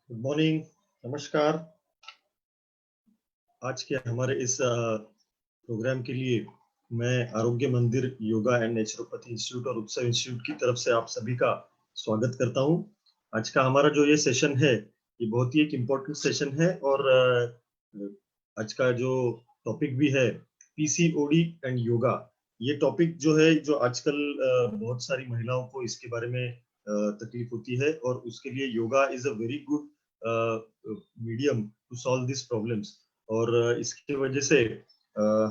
Good morning, नमस्कार। आज के हमारे इस प्रोग्राम के लिए मैं आरोग्य मंदिर योगा एंड नेचुरोपैथी इंस्टीट्यूट और उत्सव इंस्टीट्यूट की तरफ से आप सभी का स्वागत करता हूं। आज का हमारा जो ये सेशन है, ये बहुत ही एक इम्पोर्टेंट सेशन है और आज का जो टॉपिक भी है पीसीओडी एंड योगा। ये टॉपिक जो है, जो आजकल बहुत सारी महिलाओं को इसके बारे में तकलीफ होती है और उसके लिए yoga is a very good medium to solve this problems. और इसकी वजह से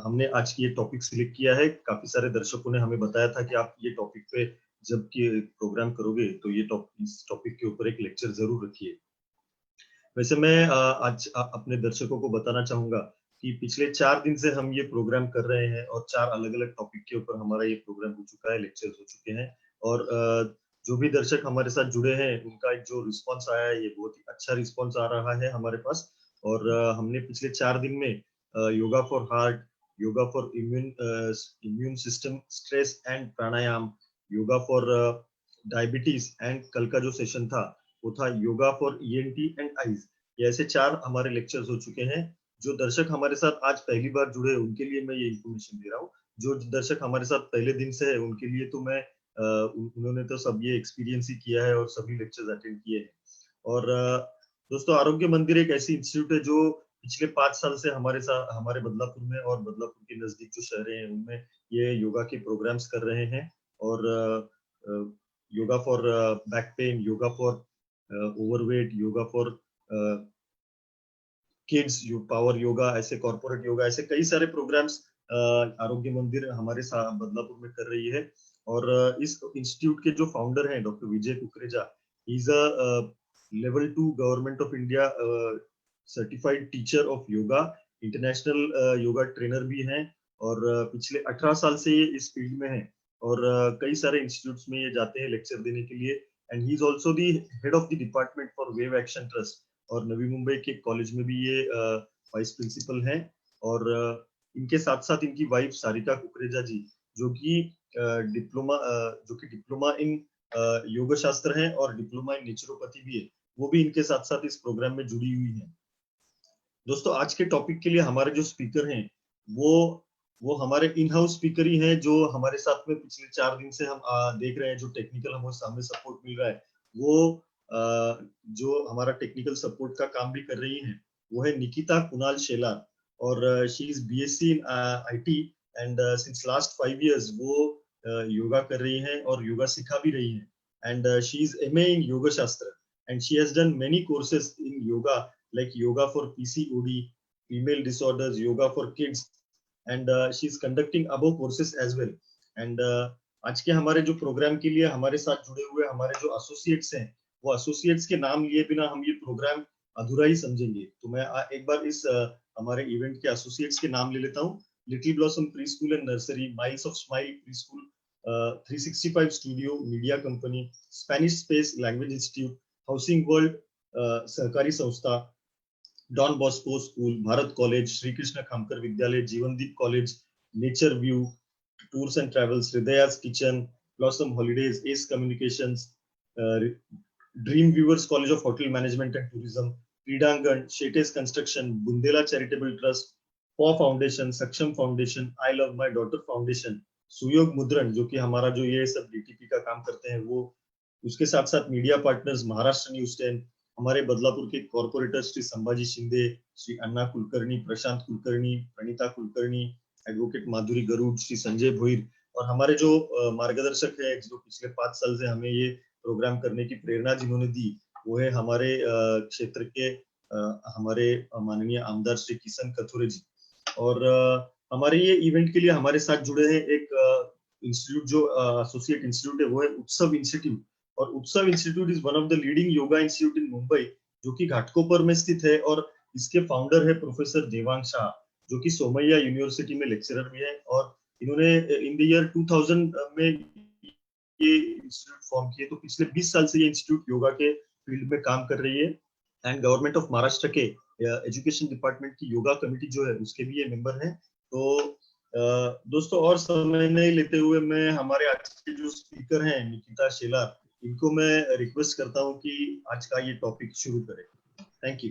हमने आज की ये टॉपिक सिलेक्ट किया है। काफी सारे दर्शकों ने हमें बताया था कि आप ये टॉपिक पे जब कि प्रोग्राम करोगे तो ये इस टॉपिक के ऊपर एक लेक्चर जरूर रखिए। वैसे मैं आज अपने दर्शकों को बताना चाहूंगा कि पिछले 4 दिन से हम ये प्रोग्राम कर रहे हैं और 4 अलग-अलग टॉपिक के ऊपर हमारा ये प्रोग्राम हो चुका है, लेक्चर्स हो चुके हैं। और जो भी दर्शक हमारे साथ जुड़े हैं, उनका जो रिस्पॉन्स आया है, ये बहुत ही अच्छा रिस्पॉन्स आ रहा है हमारे पास। और हमने पिछले 4 दिन में yoga for heart, yoga for immune system, stress and pranayama, yoga for diabetes and कल का जो सेशन था वो था yoga for ENT and eyes. ये ऐसे 4 हमारे लेक्चर्स हो चुके हैं। जो दर्शक हमारे साथ आज पहली बार जुड़े उनके लिए मैं ये इन्फॉर्मेशन दे रहा हूँ। जो दर्शक हमारे साथ पहले दिन से है उनके लिए तो मैं उन्होंने तो सब ये एक्सपीरियंस ही किया है और सभी लेक्चर्स अटेंड किए हैं। और दोस्तों, आरोग्य मंदिर एक ऐसी इंस्टीट्यूट है जो पिछले 5 साल से हमारे साथ, हमारे बदलापुर में और बदलापुर के नजदीक जो शहर हैं उनमें ये योगा के प्रोग्राम्स कर रहे हैं। और yoga for back pain, yoga for overweight, yoga for kids, power yoga, ऐसे कॉर्पोरेट योगा, ऐसे कई सारे प्रोग्राम्स आरोग्य मंदिर हमारे साथ बदलापुर में कर रही है। और इस इंस्टीट्यूट के जो फाउंडर हैं doctor Vijay Kukreja, is a level 2 government of India certified teacher of yoga, international yoga trainer भी हैं। और पिछले 18 साल से ये इस फील्ड में है और कई सारे इंस्टीट्यूट्स में ये जाते हैं लेक्चर देने के लिए। And he is also the head of the department for wave action trust. और नवी मुंबई के कॉलेज में भी ये वाइस प्रिंसिपल हैं। और इनके साथ साथ इनकी वाइफ सारिका कुकरेजा जी, जो कि डिप्लोमा इन योग शास्त्र है और डिप्लोमा इन नेचुरोपैथी भी है, वो भी इनके साथ साथ इस प्रोग्राम में जुड़ी हुई है। दोस्तों, आज के टॉपिक के लिए हमारे जो स्पीकर हैं वो हमारे इन हाउस स्पीकर ही हैं, जो हमारे साथ में पिछले 4 दिन से हम देख रहे हैं। जो टेक्निकल हमें सामने सपोर्ट मिल रहा है, वो जो हमारा टेक्निकल सपोर्ट का काम भी कर रही हैं, वो है निकिता कुणाल शेलार। और she is BSc in IT and since last 5 years वो योगा कर रही हैं और योगा सिखा भी रही हैं। एंड शी इज एमए इन योग शास्त्र and she has done many courses in yoga like yoga for PCOD, female disorders, yoga for kids, and she is conducting above courses as well. And आज के हमारे जो प्रोग्राम के लिए हमारे साथ जुड़े हुए हमारे जो एसोसिएट्स हैं, वो एसोसिएट्स के नाम लिए बिना हम ये प्रोग्राम अधूरा ही समझेंगे। तो मैं एक बार इस हमारे इवेंट के एसोसिएट्स के नाम ले लेता हूँ। Little blossom preschool and nursery, miles of smile preschool, 365 studio media company, Spanish space language institute, housing world सहकारी संस्था, Don Bosco school, Bharat college, Shri Krishna Khamkar Vidyalaya, Jeevandeep college, nature view, tours and travels, Hridayas kitchen, blossom holidays, S communications, dream viewers college of hotel management and tourism, Kridangan, Shetes construction, Bundela charitable trust, paw foundation, Saksham foundation, I love my daughter foundation, सुयोग मुद्रण, जो कि हमारा जो ये सब DTP का काम करते हैं वो, उसके साथ साथ मीडिया पार्टनर्स महाराष्ट्र न्यूज 10, हमारे बदलापुर के कॉर्पोरेटर श्री संभाजी शिंदे, श्री अन्ना कुलकर्णी, प्रशांत कुलकर्णी, प्रणीता कुलकर्णी, एडवोकेट माधुरी गरुड़, श्री संजय भोईर। और हमारे जो मार्गदर्शक है, जो पिछले 5 साल से हमें ये प्रोग्राम करने की प्रेरणा जिन्होंने दी, वो है हमारे क्षेत्र के हमारे माननीय आमदार श्री किशन कथुरे जी। और हमारे ये इवेंट के लिए हमारे साथ जुड़े हैं एक इंस्टीट्यूट, जो एसोसिएट इंस्टीट्यूट है, वो है उत्सव इंस्टीट्यूट। और उत्सव institute is one of the leading yoga institute इन मुंबई, जो कि घाटकोपर में स्थित है। और इसके फाउंडर है प्रोफेसर देवांग शाह, जो कि सोमैया यूनिवर्सिटी में लेक्चरर भी है। और इन्होंने इन द ईयर 2000 में ये इंस्टीट्यूट फॉर्म किए। तो पिछले 20 साल से ये इंस्टीट्यूट योगा के फील्ड में काम कर रही है। एंड गवर्नमेंट ऑफ महाराष्ट्र के एजुकेशन डिपार्टमेंट की योगा कमेटी जो है, उसके भी ये मेंबर हैं। तो दोस्तों, और समय नहीं लेते हुए मैं हमारे आज के जो स्पीकर हैं निकिता शेलार, इनको मैं रिक्वेस्ट करता हूं कि आज का ये टॉपिक शुरू करें। Thank you.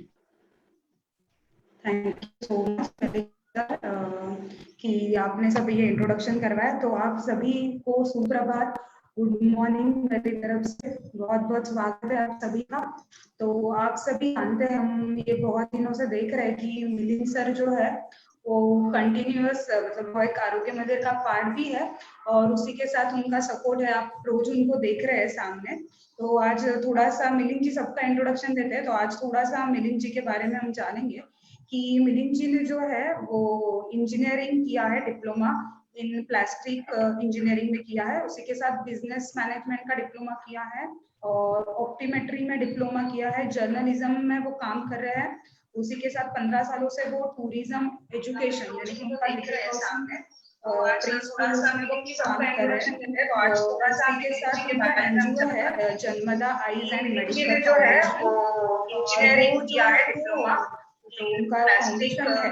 Thank you so much कि आपने सभी ये इंट्रोडक्शन करवाया। तो आप सभी को सुप्रभात, गुड मॉर्निंग मेरी तरफ से, बहुत बहुत स्वागत है आप सभी का। तो आप सभी जानते हैं, हम ये बहुत दिनों से देख रहे हैं कि मिलिंद सर जो है वो कंटिन्यूअस मतलब वो एक आरोग्य मंदिर का पार्ट भी है और उसी के साथ उनका सपोर्ट है। आप रोज उनको देख रहे हैं सामने। तो आज थोड़ा सा मिलिंद जी सबका इंट्रोडक्शन देते हैं। तो आज थोड़ा सा मिलिंद जी के बारे में हम जानेंगे कि मिलिंद जी ने जो है वो इंजीनियरिंग किया है, डिप्लोमा इन प्लास्टिक इंजीनियरिंग में किया है। उसी के साथ बिजनेस मैनेजमेंट का डिप्लोमा किया है और ऑप्टीमेट्री में डिप्लोमा किया है। जर्नलिज्म में वो काम कर रहे हैं। उसी के साथ 15 सालों से वो टूरिज्म एजुकेशन यानी कि उनका दिख रहा है सामने प्री स्कूल में वो काम कर रहे हैं। उसी के साथ उनका एनजीओ है जन्मदा आईज एंड मेडिकल फाउंडेशन, वो जो आपको जो उनका फाउंडेशन है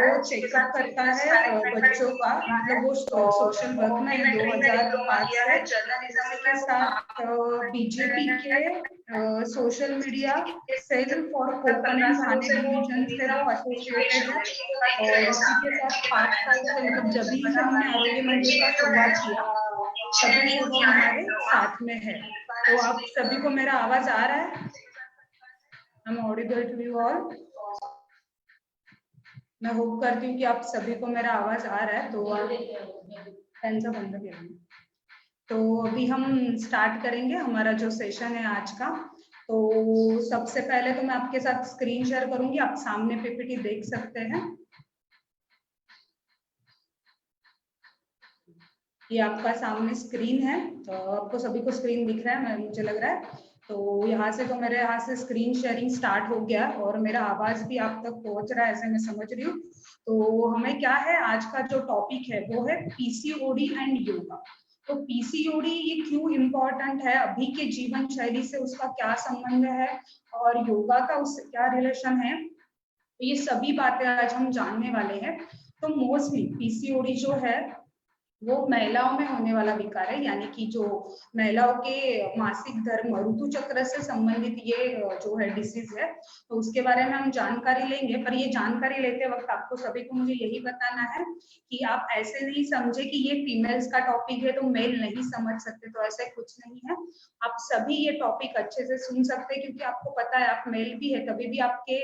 वो चेकअप करता है बच्चों का, मतलब वो सोशल वर्क में 2005 से। उसी के साथ बीजेपी के social media cell for Konkan and Thane division से वो एसोसिएटेड है। और उसी के साथ 5 साल से, मतलब जब भी से हमने आरोग्य मंदिर का शुरुआत किया तभी से वो हमारे साथ में है। तो आप सभी को मेरा आवाज आ रहा है? I'm audible to you all? मैं होप करती हूँ कि आप सभी को मेरा आवाज आ रहा है। तो आप फैन सा बंद करेंगे। तो अभी हम स्टार्ट करेंगे हमारा जो सेशन है आज का। तो सबसे पहले तो मैं आपके साथ स्क्रीन शेयर करूंगी, आप सामने पीपीटी देख सकते हैं। ये आपका सामने स्क्रीन है, तो आपको सभी को स्क्रीन दिख रहा है मुझे लग रहा है। तो यहाँ से तो मेरे यहाँ से स्क्रीन शेयरिंग स्टार्ट हो गया और मेरा आवाज भी आप तक पहुंच रहा है ऐसे मैं समझ रही हूँ। तो हमें क्या है, आज का जो टॉपिक है वो है पीसीओडी एंड योगा। तो पीसीओडी ये क्यों इम्पोर्टेंट है, अभी के जीवन शैली से उसका क्या संबंध है और योगा का उससे क्या रिलेशन है, तो ये सभी बातें आज हम जानने वाले हैं। तो मोस्टली पीसीओडी जो है वो महिलाओं में होने वाला विकार है, यानी कि जो महिलाओं के मासिक धर्म ऋतु चक्र से संबंधित ये जो है डिसीज है। तो उसके बारे में हम जानकारी लेंगे। पर ये जानकारी लेते वक्त आपको सभी को मुझे यही बताना है कि आप ऐसे नहीं समझे कि ये फीमेल्स का टॉपिक है तो मेल नहीं समझ सकते, तो ऐसा कुछ नहीं है। आप सभी ये टॉपिक अच्छे से सुन सकते हैं क्योंकि आपको पता है आप मेल भी है, कभी भी आपके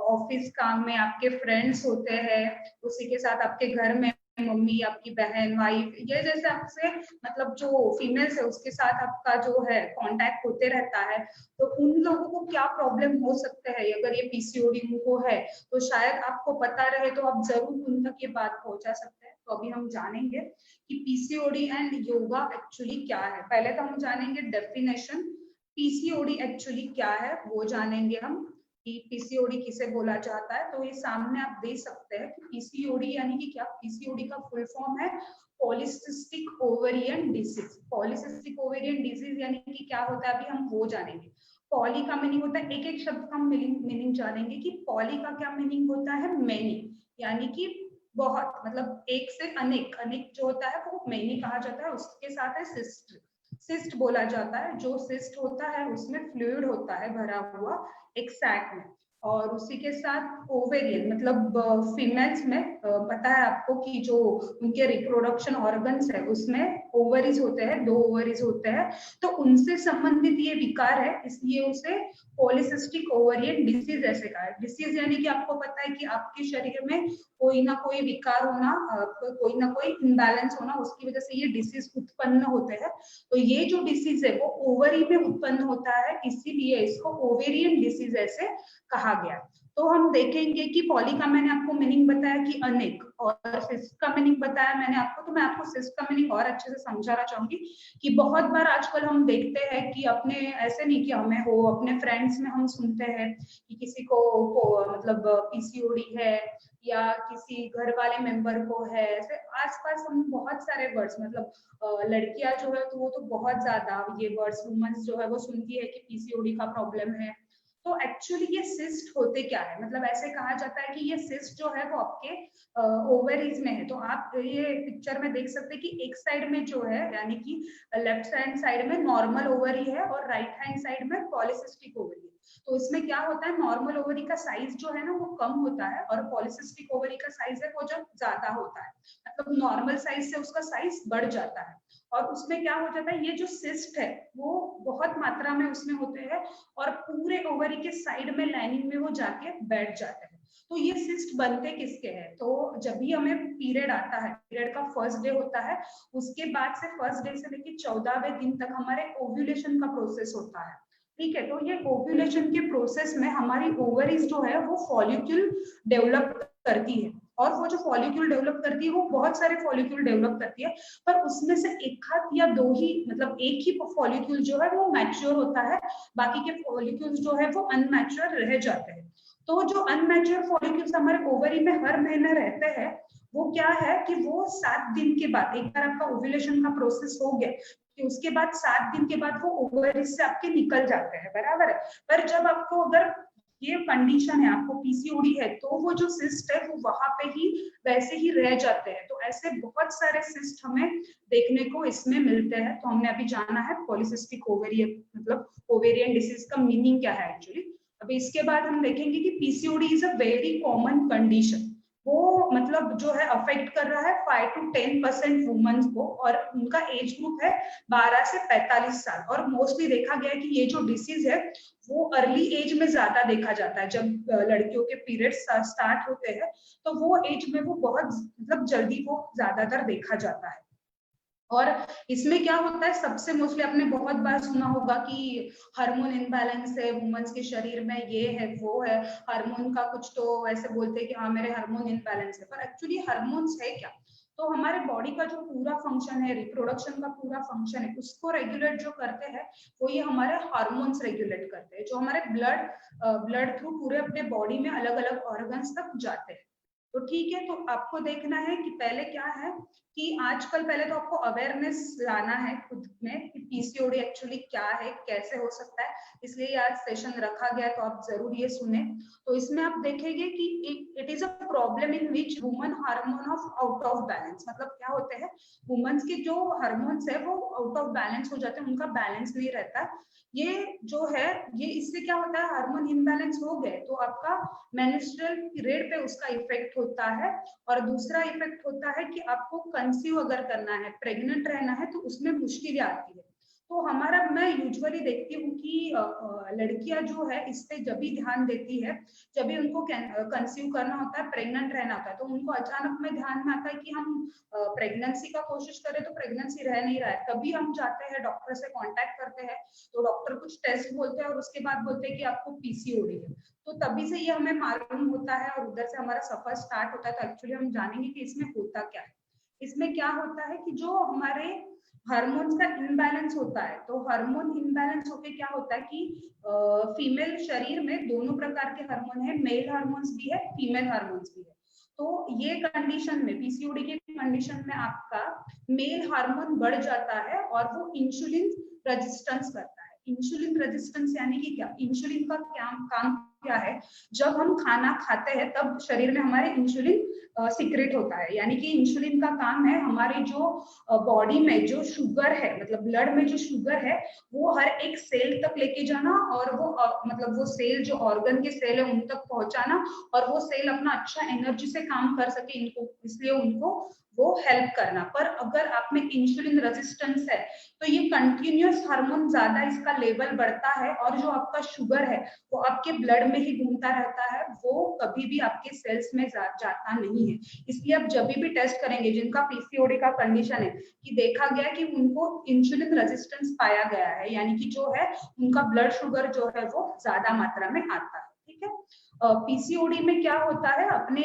ऑफिस काम में आपके फ्रेंड्स होते हैं, उसी के साथ आपके घर में मम्मी, आपकी बहन, वाइफ, ये जैसे आपसे मतलब जो फीमेल्स है उसके साथ आपका जो है कांटेक्ट होते रहता है। तो उन लोगों को क्या प्रॉब्लम हो सकते हैं अगर ये पीसीओडी उनको है, तो शायद आपको पता रहे तो आप जरूर उन तक ये बात पहुंचा सकते हैं। तो अभी हम जानेंगे कि पीसीओडी एंड योगा एक्चुअली क्या है। पहले तो हम जानेंगे डेफिनेशन, पीसीओडी एक्चुअली क्या है वो जानेंगे हम कि पीसीओडी किसे बोला जाता है। तो ये सामने आप देख सकते हैं कि पीसीओडी यानी कि क्या, पीसीओडी का फुल फॉर्म है polycystic ovarian disease. Polycystic ovarian disease यानी कि क्या होता है अभी हम वो जानेंगे। पॉली का मीनिंग होता है, एक एक शब्द का हम मीनिंग जानेंगे कि पॉली का क्या मीनिंग होता है, मैनी, यानी कि बहुत, मतलब एक से अनेक, अनेक जो होता है वो मैनी कहा जाता है। उसके साथ है सिस्ट, सिस्ट बोला जाता है। जो सिस्ट होता है उसमें फ्लूइड होता है भरा हुआ एक सैक में। और उसी के साथ ओवेरियन मतलब फीमेल्स में पता है आपको कि जो उनके रिप्रोडक्शन ऑर्गन्स है उसमें ओवरीज होते हैं, 2 ओवरीज होते हैं। तो उनसे संबंधित ये विकार है, इसलिए उसे पॉलिसिस्टिक ओवरियन डिसीज ऐसे कहा है। डिसीज यानी कि आपको पता है कि आपके शरीर में कोई ना कोई विकार होना, कोई ना कोई इम्बैलेंस होना, उसकी वजह से ये डिसीज उत्पन्न होते हैं। तो ये जो डिसीज है वो ओवरी में उत्पन्न होता है, इसीलिए इसको ओवेरियन डिसीज ऐसे कहा गया। तो हम देखेंगे कि पॉली का मैंने आपको मीनिंग बताया कि अनेक, और सिस्ट का मीनिंग बताया मैंने आपको। तो मैं आपको सिस्ट का मीनिंग और अच्छे से समझाना चाहूंगी कि बहुत बार आजकल हम देखते हैं कि अपने, ऐसे नहीं कि हमें हो, अपने फ्रेंड्स में हम सुनते हैं कि किसी को मतलब पीसीओडी है या किसी घर वाले मेंबर को है। ऐसे आसपास हम बहुत सारे वर्ड्स, मतलब लड़कियां जो है तो वो तो बहुत ज्यादा ये वर्ड्स वुमेन्स जो है वो सुनती है कि पीसीओडी का प्रॉब्लम है। तो एक्चुअली ये सिस्ट होते क्या है, मतलब ऐसे कहा जाता है कि ये सिस्ट जो है वो आपके ओवरीज में है। तो आप ये पिक्चर में देख सकते हैं कि एक साइड में जो है यानी कि लेफ्ट हैंड साइड में नॉर्मल ओवरी है और राइट हैंड साइड में पॉलिसिस्टिक ओवरी है। तो इसमें क्या होता है, नॉर्मल ओवरी का साइज जो है ना वो कम होता है और पॉलिसिस्टिक ओवरी का साइज है वो जो ज्यादा होता है, मतलब नॉर्मल साइज से उसका साइज बढ़ जाता है। और उसमें क्या हो जाता है, ये जो सिस्ट है वो बहुत मात्रा में उसमें होते हैं और पूरे ओवरी के साइड में लाइनिंग में वो जाके बैठ जाते हैं। तो ये सिस्ट बनते किसके हैं, तो जब भी हमें पीरियड आता है, पीरियड का फर्स्ट डे होता है, उसके बाद से फर्स्ट डे से लेकर 14वें दिन तक हमारे ओव्यूलेशन का प्रोसेस होता है। ठीक है, तो ये ओव्यूलेशन के प्रोसेस में हमारी ओवरीज जो है वो फॉलिक्यूल डेवलप करती है, और वो जो फॉलिक्यूल डेवलप करती है वो बहुत सारे फॉलिक्यूल डेवलप करती है, पर उसमें से एक हाथ या दो ही, मतलब एक ही फॉलिक्यूल जो है वो मैच्योर होता है, बाकी के फॉलिक्यूल्स जो है वो अनमैच्योर रह जाते हैं। तो जो अनमैच्योर फॉलिक्यूल्स हमारे ओवरी में हर महीने रहते हैं, वो क्या है कि वो 7 दिन के बाद, एक बार आपका ओव्यूलेशन का प्रोसेस हो गया कि उसके बाद 7 दिन के बाद वो ओवरी से आपके निकल जाते हैं, बराबर है। पर जब आपको अगर ये कंडीशन है, आपको पीसीओडी है, तो वो जो सिस्ट है वो वहां पे ही वैसे ही रह जाते हैं। तो ऐसे बहुत सारे सिस्ट हमें देखने को इसमें मिलते हैं। तो हमने अभी जाना है पॉलिसिस्टिक ओवेरियन, मतलब ओवेरियन डिसीज का मीनिंग क्या है एक्चुअली। अभी इसके बाद हम देखेंगे कि PCOD is a very common condition. वो मतलब जो है अफेक्ट कर रहा है 5 to 10% वुमेन्स को, और उनका एज ग्रुप है 12 से 45 साल। और मोस्टली देखा गया है कि ये जो डिसीज है वो अर्ली एज में ज्यादा देखा जाता है। जब लड़कियों के पीरियड्स स्टार्ट होते हैं तो वो एज में वो बहुत मतलब जल्दी वो ज्यादातर देखा जाता है। और इसमें क्या होता है, सबसे मोस्टली आपने बहुत बार सुना होगा कि हार्मोन इनबैलेंस है वुमेन्स के शरीर में, ये है वो है, हार्मोन का कुछ तो ऐसे बोलते हैं कि हाँ मेरे हार्मोन इनबैलेंस है, पर एक्चुअली हार्मोन्स है क्या। तो हमारे बॉडी का जो पूरा फंक्शन है, रिप्रोडक्शन का पूरा फंक्शन है, उसको रेगुलेट जो करते हैं वो ये हमारे हार्मोन्स रेगुलेट करते हैं, जो हमारे ब्लड थ्रू पूरे अपने बॉडी में अलग अलग ऑर्गन्स तक जाते हैं। तो ठीक है, तो आपको देखना है कि पहले क्या है कि आजकल पहले तो आपको अवेयरनेस लाना है खुद में कि पीसीओडी एक्चुअली क्या है, कैसे हो सकता है, इसलिए आज सेशन रखा गया, तो आप जरूर ये सुने। तो इसमें आप देखेंगे कि it is a problem in which woman hormone of out of balance, मतलब क्या होते हैं, वुमेन्स के जो हार्मोन्स है वो आउट ऑफ बैलेंस हो जाते हैं, उनका बैलेंस नहीं रहता। ये जो है, ये इससे क्या होता है, हार्मोन इम्बैलेंस हो गए तो आपका मेंस्ट्रुअल पीरियड पे उसका इफेक्ट होता है। और दूसरा इफेक्ट होता है कि आपको कंसीव अगर करना है, प्रेग्नेंट रहना है, तो उसमें मुश्किलें आती है। तो हमारा, मैं यूजुअली देखती हूँ कि लड़कियां जो है इस पे जब भी ध्यान देती है, जब भी उनको कंसीव करना होता है, प्रेग्नेंट रहना होता है, तो उनको अचानक में ध्यान में आता है कि हम प्रेगनेंसी का कोशिश करें तो प्रेगनेंसी रह नहीं रहा है, तभी हम जाते हैं डॉक्टर से कांटेक्ट करते हैं, तो डॉक्टर कुछ टेस्ट बोलते हैं और उसके बाद बोलते हैं कि आपको पीसीओडी है। तो तभी से ये हमें मालूम होता है और उधर से हमारा सफर स्टार्ट होता है। तो एक्चुअली हम जानेंगे कि इसमें होता क्या है। इसमें क्या होता है कि जो हमारे हार्मोन्स का इनबैलेंस होता है, तो हार्मोन इनबैलेंस होके क्या होता है कि फीमेल शरीर में दोनों प्रकार के हार्मोन है, मेल हार्मोन्स भी है, फीमेल हार्मोन्स भी है। तो ये कंडीशन में, पीसीओडी के कंडीशन में आपका मेल हार्मोन बढ़ जाता है और वो इंसुलिन रेजिस्टेंस करता है। इंसुलिन रेजिस्टेंस यानी कि क्या, इंसुलिन का क्या काम क्या है, जब हम खाना खाते हैं तब शरीर में हमारे इंसुलिन सीक्रेट होता है, यानी कि इंसुलिन का काम है हमारी जो बॉडी में जो शुगर है, मतलब ब्लड में जो शुगर है वो हर एक सेल तक लेके जाना, और वो मतलब वो सेल जो ऑर्गन के सेल है उन तक पहुंचाना, और वो सेल अपना अच्छा एनर्जी से काम कर सके, इनको इसलिए उनको वो हेल्प करना। पर अगर आप में इंसुलिन रेजिस्टेंस है तो ये कंटिन्यूअस हार्मोन ज्यादा इसका लेवल बढ़ता है, और जो आपका शुगर है वो आपके ब्लड में ही घूमता रहता है, वो कभी भी आपके सेल्स में जाता नहीं है। इसलिए आप जब भी टेस्ट करेंगे जिनका पीसीओडी का कंडीशन है, कि देखा गया कि उनको इंसुलिन रेजिस्टेंस पाया गया है, यानी कि जो है उनका ब्लड शुगर जो है वो ज्यादा मात्रा में आता है। ठीक है, पीसीओडी में क्या होता है, अपने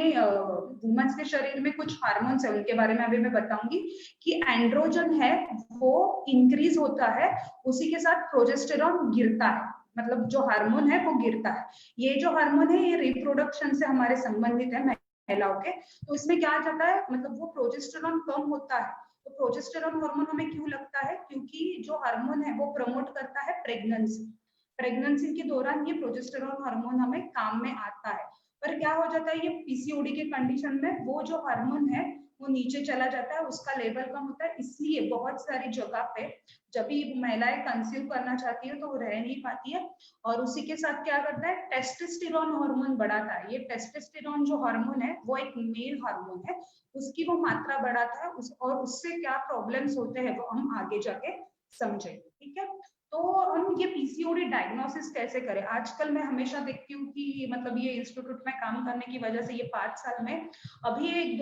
वुमेन्स के शरीर में कुछ हार्मोन्स है, उनके बारे में अभी मैं बताऊंगी कि एंड्रोजन है वो इंक्रीज होता है, उसी के साथ प्रोजेस्टेरॉन गिरता है, मतलब जो हार्मोन है वो गिरता है। ये जो हार्मोन है ये रिप्रोडक्शन से हमारे संबंधित है, महिलाओं के। तो इसमें क्या आ जाता है, मतलब वो प्रोजेस्टेरॉन कम होता है। तो प्रोजेस्टेरॉन हार्मोन हमें क्यों लगता है, क्योंकि जो हार्मोन है वो प्रमोट करता है प्रेगनेंसी। प्रेगनेंसी के दौरान ये प्रोजेस्टेरॉन हार्मोन हमें काम में आता है। पर क्या हो जाता है, ये पीसीओडी के कंडीशन में वो जो हार्मोन है वो नीचे चला जाता है, उसका लेवल कम होता है। इसलिए बहुत सारी जगह पे जब भी महिलाएं कंसीव करना चाहती है तो वो रह नहीं पाती है। और उसी के साथ क्या करता है, टेस्टोस्टेरोन हार्मोन बढ़ाता है। ये टेस्टोस्टेरोन जो हार्मोन है वो एक मेल हार्मोन है, उसकी वो मात्रा बढ़ाता है। और उससे क्या प्रॉब्लम्स होते हैं वो हम आगे जाके समझेंगे, ठीक है। तो हम ये पीसीओडी डायग्नोसिस कैसे करें? आजकल मैं हमेशा देखती हूँ कि मतलब ये इंस्टीट्यूट में काम करने की वजह से ये 5 साल में अभी एक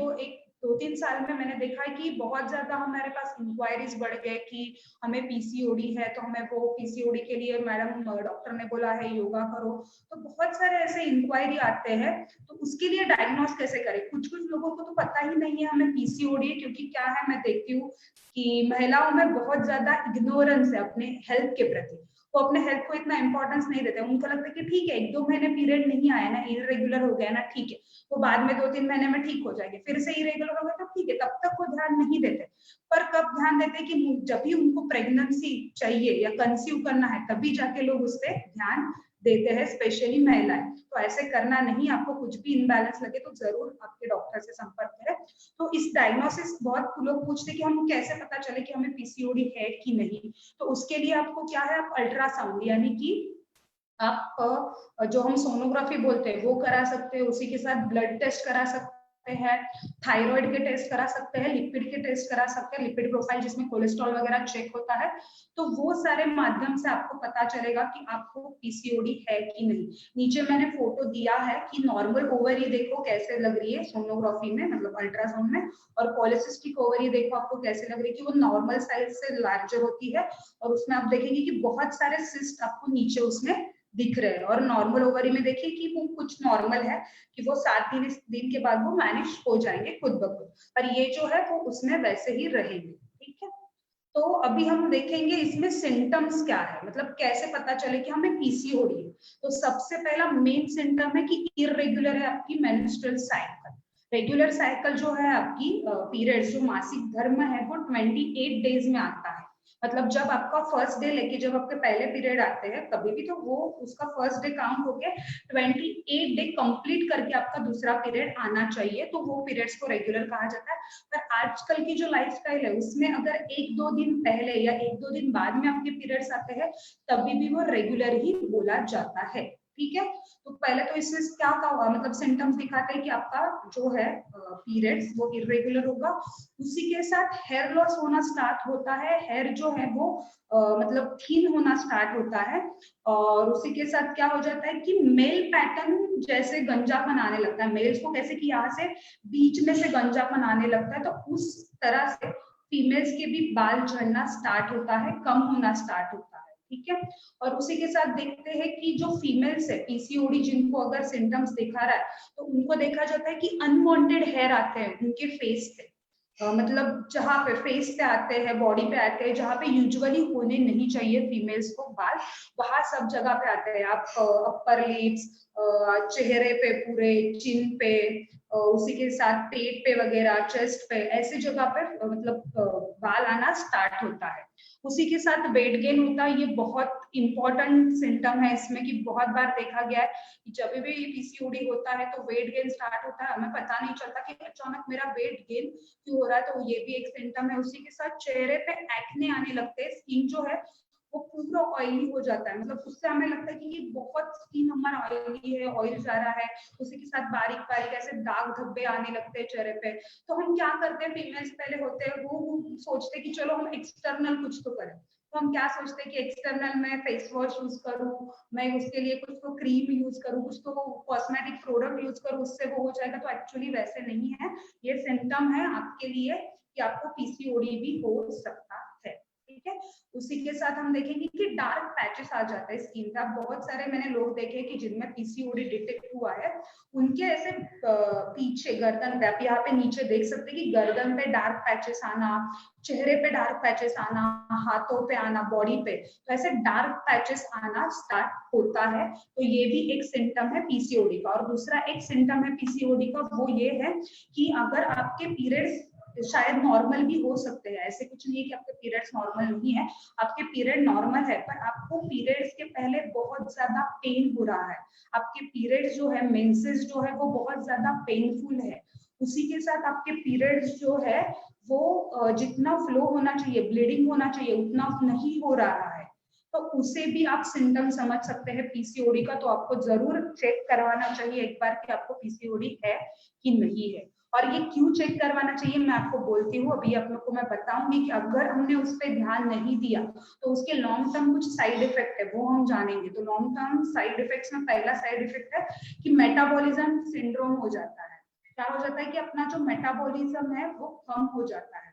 दो तीन साल में मैंने देखा है कि बहुत ज्यादा हमारे पास इंक्वायरीज बढ़ गए कि हमें पीसीओडी है, तो हमें वो पीसीओडी के लिए मैडम डॉक्टर ने बोला है योगा करो। तो बहुत सारे ऐसे इंक्वायरी आते हैं। तो उसके लिए डायग्नोस कैसे करें? कुछ कुछ लोगों को तो पता ही नहीं है हमें पीसीओडी है, क्योंकि क्या है, मैं देखती हूँ कि महिलाओं में बहुत ज्यादा इग्नोरेंस है अपने हेल्थ के प्रति। वो अपने हेल्थ को इतना इंपॉर्टेंस नहीं देते। उनको लगता है कि ठीक है, 1-2 महीने पीरियड नहीं आया ना, इरेगुलर हो गया ना, ठीक है, वो बाद में 2-3 महीने में ठीक हो जाएंगे, फिर से इरेगुलर हो गया तो ठीक है, तब तक वो ध्यान नहीं देते। पर कब ध्यान देते कि जब भी उनको प्रेगनेंसी चाहिए या कंसीव करना है, तभी जाके लोग उस पर ध्यान देते हैं, स्पेशली महिलाएं। तो ऐसे करना नहीं। आपको कुछ भी इम्बैलेंस लगे तो जरूर आपके डॉक्टर से संपर्क करें। तो इस डायग्नोसिस बहुत लोग पूछते हैं कि हम कैसे पता चले कि हमें पीसीओडी है कि नहीं। तो उसके लिए आपको क्या है, आप अल्ट्रासाउंड यानी कि आप जो हम सोनोग्राफी बोलते हैं वो करा सकते हैं, उसी के साथ ब्लड टेस्ट करा सकते हैं, थायराइड के टेस्ट करा सकते हैं, लिपिड के टेस्ट करा सकते हैं, लिपिड प्रोफाइल जिसमें कोलेस्ट्रॉल वगैरह चेक होता है। तो वो सारे माध्यम से आपको पता चलेगा कि आपको पीसीओडी है कि नहीं। नीचे मैंने फोटो दिया है कि नॉर्मल ओवरी देखो कैसे लग रही है सोनोग्राफी में, मतलब अल्ट्रासाउंड में, और पॉलिसिस्टिक ओवरी देखो आपको कैसे लग रही है कि वो नॉर्मल साइज से लार्जर होती है, और उसमें आप देखेंगे कि बहुत सारे सिस्ट आपको नीचे उसमें दिख रहे हैं। और नॉर्मल ओवरी में देखिए कि वो कुछ नॉर्मल है कि वो 7 दिन के बाद वो मैनेज हो जाएंगे खुद ब खुद, पर ये जो है वो उसमें वैसे ही रहेंगे, ठीक है। तो अभी हम देखेंगे इसमें सिम्टम्स क्या है, मतलब कैसे पता चले कि हमें पीसीओडी है। तो सबसे पहला मेन सिम्टम है कि इरेगुलर है आपकी मेंस्ट्रुअल साइकिल। रेगुलर साइकिल जो है आपकी पीरियड्स, जो मासिक धर्म है, वो 28 डेज में आता है। मतलब जब आपका फर्स्ट डे लेके जब आपके पहले पीरियड आते हैं कभी भी, तो वो उसका फर्स्ट डे काउंट होके 28 डे कंप्लीट करके आपका दूसरा पीरियड आना चाहिए, तो वो पीरियड्स को रेगुलर कहा जाता है। पर आजकल की जो लाइफस्टाइल है उसमें अगर 1-2 दिन पहले या 1-2 दिन बाद में आपके पीरियड्स आते हैं तभी भी वो रेगुलर ही बोला जाता है, ठीक है। तो पहले तो इसमें क्या हुआ, मतलब सिम्टम्स दिखाते हैं कि आपका जो है पीरियड्स वो इरेगुलर होगा। उसी के साथ हेयर लॉस होना स्टार्ट होता है, हेयर जो है वो मतलब थिन होना स्टार्ट होता है। और उसी के साथ क्या हो जाता है कि मेल पैटर्न जैसे गंजापन आने लगता है, मेल्स को कैसे कि यहाँ से बीच में से गंजापन आने लगता है, तो उस तरह से फीमेल्स के भी बाल झड़ना स्टार्ट होता है, कम होना स्टार्ट होता है, ठीक है। और उसी के साथ देखते हैं कि जो फीमेल्स है पीसीओडी जिनको अगर सिम्टम्स दिखा रहा है तो उनको देखा जाता है कि अनवांटेड हेयर आते हैं उनके फेस पे। मतलब जहाँ पे फेस पे आते हैं, बॉडी पे आते हैं, जहाँ पे यूजुअली होने नहीं चाहिए फीमेल्स को बाल, वहां सब जगह पे आते हैं। आप अपर लिप्स, चेहरे पे, पूरे चिन पे, उसी के साथ पेट पे वगैरह, चेस्ट पे, ऐसी जगह पे मतलब बाल आना स्टार्ट होता है। उसी के साथ वेट गेन होता है। ये बहुत इंपॉर्टेंट सिम्टम है इसमें कि बहुत बार देखा गया है कि जब भी पीसीओडी होता है तो वेट गेन स्टार्ट होता है, हमें पता नहीं चलता कि अचानक मेरा वेट गेन क्यों हो रहा है, तो ये भी एक सिम्टम है। उसी के साथ चेहरे पे एक्ने आने लगते हैं, स्किन जो है वो पूरा ऑयली हो जाता है, मतलब उससे हमें लगता है कि ये बहुत स्किन हमारा ऑयली है, ऑयल जा रहा है। उसी के साथ बारीक बारीक ऐसे दाग धब्बे आने लगते हैं चेहरे पे। तो हम क्या करते हैं, फीमेल्स पहले होते हैं वो सोचते हैं कि चलो हम एक्सटर्नल कुछ तो करें। तो हम क्या सोचते हैं कि एक्सटर्नल में फेस वॉश यूज करूँ, मैं उसके लिए कुछ तो क्रीम यूज करूँ, कुछ तो कॉस्मेटिक प्रोडक्ट यूज करूँ, उससे वो हो जाएगा। तो एक्चुअली वैसे नहीं है, ये सिम्टम है आपके लिए कि आपको पीसीओडी भी हो सकता है, ठीक है। उसी के साथ हम देखेंगे कि डार्क पैचेस आ जाता है स्किन पे। बहुत सारे मैंने लोग देखे कि जिनमें पीसीओडी डिटेक्ट हुआ है, उनके ऐसे पीछे गर्दन पे, आप यहाँ पे नीचे देख सकते हैं कि गर्दन पे डार्क पैचेस आना, चेहरे पे डार्क पैचेस आना, हाथों पे आना, बॉडी पे, तो ऐसे डार्क पैचेस आना स्टार्ट होता है। तो ये भी एक सिम्टम है पीसीओडी का। और दूसरा एक सिम्टम है पीसीओडी का, वो ये है कि अगर आपके पीरियड्स शायद नॉर्मल भी हो सकते हैं, ऐसे कुछ नहीं है कि आपके पीरियड्स नॉर्मल नहीं है, आपके पीरियड नॉर्मल है, पर आपको पीरियड्स के पहले बहुत ज्यादा पेन हो रहा है, आपके पीरियड्स जो है, मेंसेस जो है वो बहुत ज्यादा पेनफुल है, उसी के साथ आपके पीरियड्स जो है वो जितना फ्लो होना चाहिए, ब्लीडिंग होना चाहिए, उतना नहीं हो रहा है, तो उसे भी आप सिम्टम समझ सकते हैं पीसीओडी का। तो आपको जरूर चेक करवाना चाहिए एक बार कि आपको पीसीओडी है कि नहीं है। और ये क्यों चेक करवाना चाहिए मैं आपको बोलती हूँ, अभी आप लोग को मैं बताऊंगी कि अगर हमने उस पर ध्यान नहीं दिया तो उसके लॉन्ग टर्म कुछ साइड इफेक्ट है, वो हम जानेंगे। तो लॉन्ग टर्म साइड इफेक्ट्स में पहला साइड इफेक्ट है कि मेटाबॉलिज्म सिंड्रोम हो जाता है। क्या हो जाता है कि अपना जो मेटाबॉलिज्म है वो कम हो जाता है।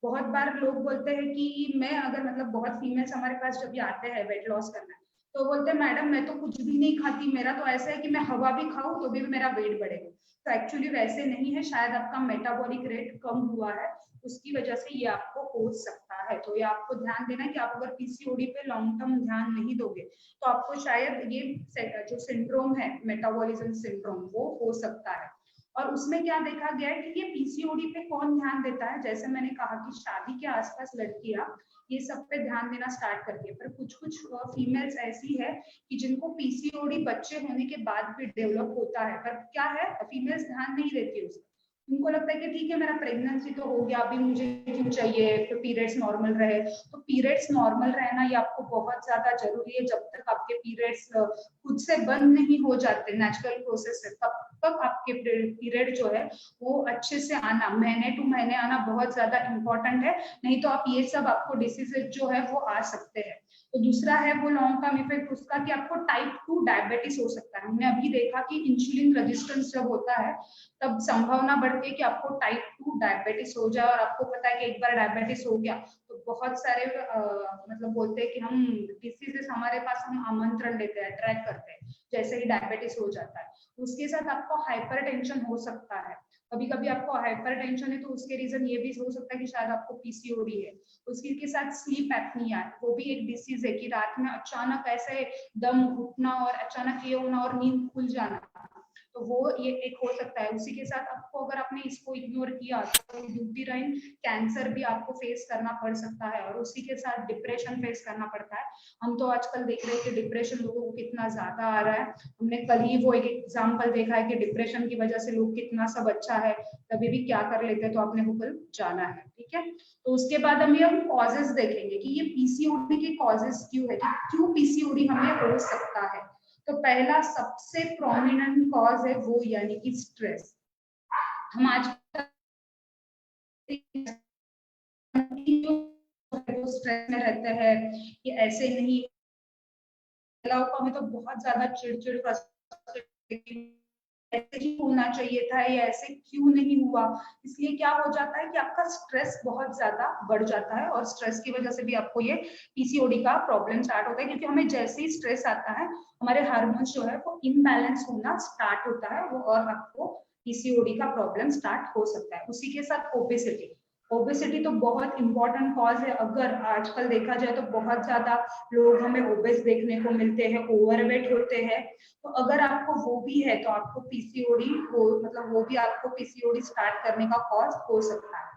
बहुत बार लोग बोलते हैं कि मैं अगर मतलब बहुत फीमेल्स हमारे पास जब भी आते हैं वेट लॉस करना, तो बोलते हैं मैडम मैं तो कुछ भी नहीं खाती, मेरा तो ऐसा है कि मैं हवा भी खाऊं तो भी मेरा वेट बढ़ेगा। तो एक्चुअली वैसे नहीं है, शायद आपका मेटाबॉलिक रेट कम हुआ है, उसकी वजह से ये आपको हो सकता है। तो ये आपको ध्यान देना है कि आप अगर पीसीओडी पे लॉन्ग टर्म ध्यान नहीं दोगे तो आपको शायद ये जो सिंड्रोम है मेटाबॉलिज्म सिंड्रोम वो हो सकता है। और उसमें क्या देखा गया है कि ये पीसीओडी पे कौन ध्यान देता है, जैसे मैंने कहा कि शादी के आसपास लड़कियां ये सब पे ध्यान देना स्टार्ट करती है, पर कुछ कुछ फीमेल्स ऐसी है कि जिनको पीसीओडी बच्चे होने के बाद भी डेवलप होता है, पर क्या है फीमेल्स ध्यान नहीं देती उसको। उनको लगता है कि ठीक है मेरा प्रेगनेंसी तो हो गया, अभी मुझे क्यों चाहिए, तो पीरियड्स नॉर्मल रहे। तो पीरियड्स नॉर्मल रहना ये आपको बहुत ज्यादा जरूरी है। जब तक आपके पीरियड्स खुद से बंद नहीं हो जाते नेचुरल प्रोसेस से, तब तक आपके पीरियड जो है वो अच्छे से आना, महीने टू महीने आना बहुत ज्यादा इंपॉर्टेंट है। नहीं तो आप ये सब आपको डिसीजेज जो है वो आ सकते हैं। तो दूसरा है वो लॉन्ग टर्म इफेक्ट उसका कि आपको टाइप 2 डायबिटीज हो सकता है। हमने अभी देखा कि इंसुलिन रेजिस्टेंस जब होता है तब संभावना बढ़ती है कि आपको टाइप 2 डायबिटीज हो जाए। और आपको पता है कि एक बार डायबिटीज हो गया तो बहुत सारे मतलब बोलते हैं कि हम डिसीजेस हमारे पास हम आमंत्रण देते हैं, अट्रैक्ट करते हैं जैसे ही डायबिटीज हो जाता है। उसके साथ आपको हाइपरटेंशन हो सकता है। कभी कभी आपको हाइपरटेंशन है तो उसके रीजन ये भी हो सकता है कि शायद आपको पीसीओडी है। उसके के साथ स्लीप एपनिया है, वो भी एक डिसीज है कि रात में अचानक ऐसे दम घुटना और अचानक ये होना और नींद खुल जाना, तो वो ये एक हो सकता है। उसी के साथ आपको अगर आपने इसको इग्नोर किया तो यूटेराइन कैंसर भी आपको फेस करना पड़ सकता है। और उसी के साथ डिप्रेशन फेस करना पड़ता है। हम तो आजकल देख रहे हैं कि डिप्रेशन लोगों को कितना ज्यादा आ रहा है। हमने कल ही वो एक एग्जाम्पल देखा है कि डिप्रेशन की वजह से लोग कितना सब अच्छा है कभी भी क्या कर लेते हैं, तो आपने वो कल जाना है, ठीक है। तो उसके बाद हम कॉजेस देखेंगे कि ये पीसीओडी के कॉजेस क्यों है, कि क्यों पीसीओडी हमें हो सकता है। तो पहला सबसे प्रोमिनेंट कॉज है वो यानी कि स्ट्रेस। हम आज स्ट्रेस में रहते हैं, ये ऐसे नहीं हमें तो बहुत ज्यादा चिड़चिड़ ऐसे ही होना चाहिए था, ये ऐसे क्यों नहीं हुआ। इसलिए क्या हो जाता है कि आपका स्ट्रेस बहुत ज्यादा बढ़ जाता है और स्ट्रेस की वजह से भी आपको ये पीसीओडी का प्रॉब्लम स्टार्ट होता है। क्योंकि हमें जैसे ही स्ट्रेस आता है हमारे हार्मोन्स जो है वो इनबैलेंस होना स्टार्ट होता है वो, और आपको पीसीओडी का प्रॉब्लम स्टार्ट हो सकता है। उसी के साथ ओबेसिटी, ओबेसिटी तो बहुत इंपॉर्टेंट कॉज है। अगर आजकल देखा जाए तो बहुत ज्यादा लोग हमें ओबेस देखने को मिलते हैं, ओवरवेट होते हैं। तो अगर आपको वो भी है तो आपको पीसीओडी हो, मतलब वो भी आपको पीसीओडी स्टार्ट करने का कॉज हो सकता है।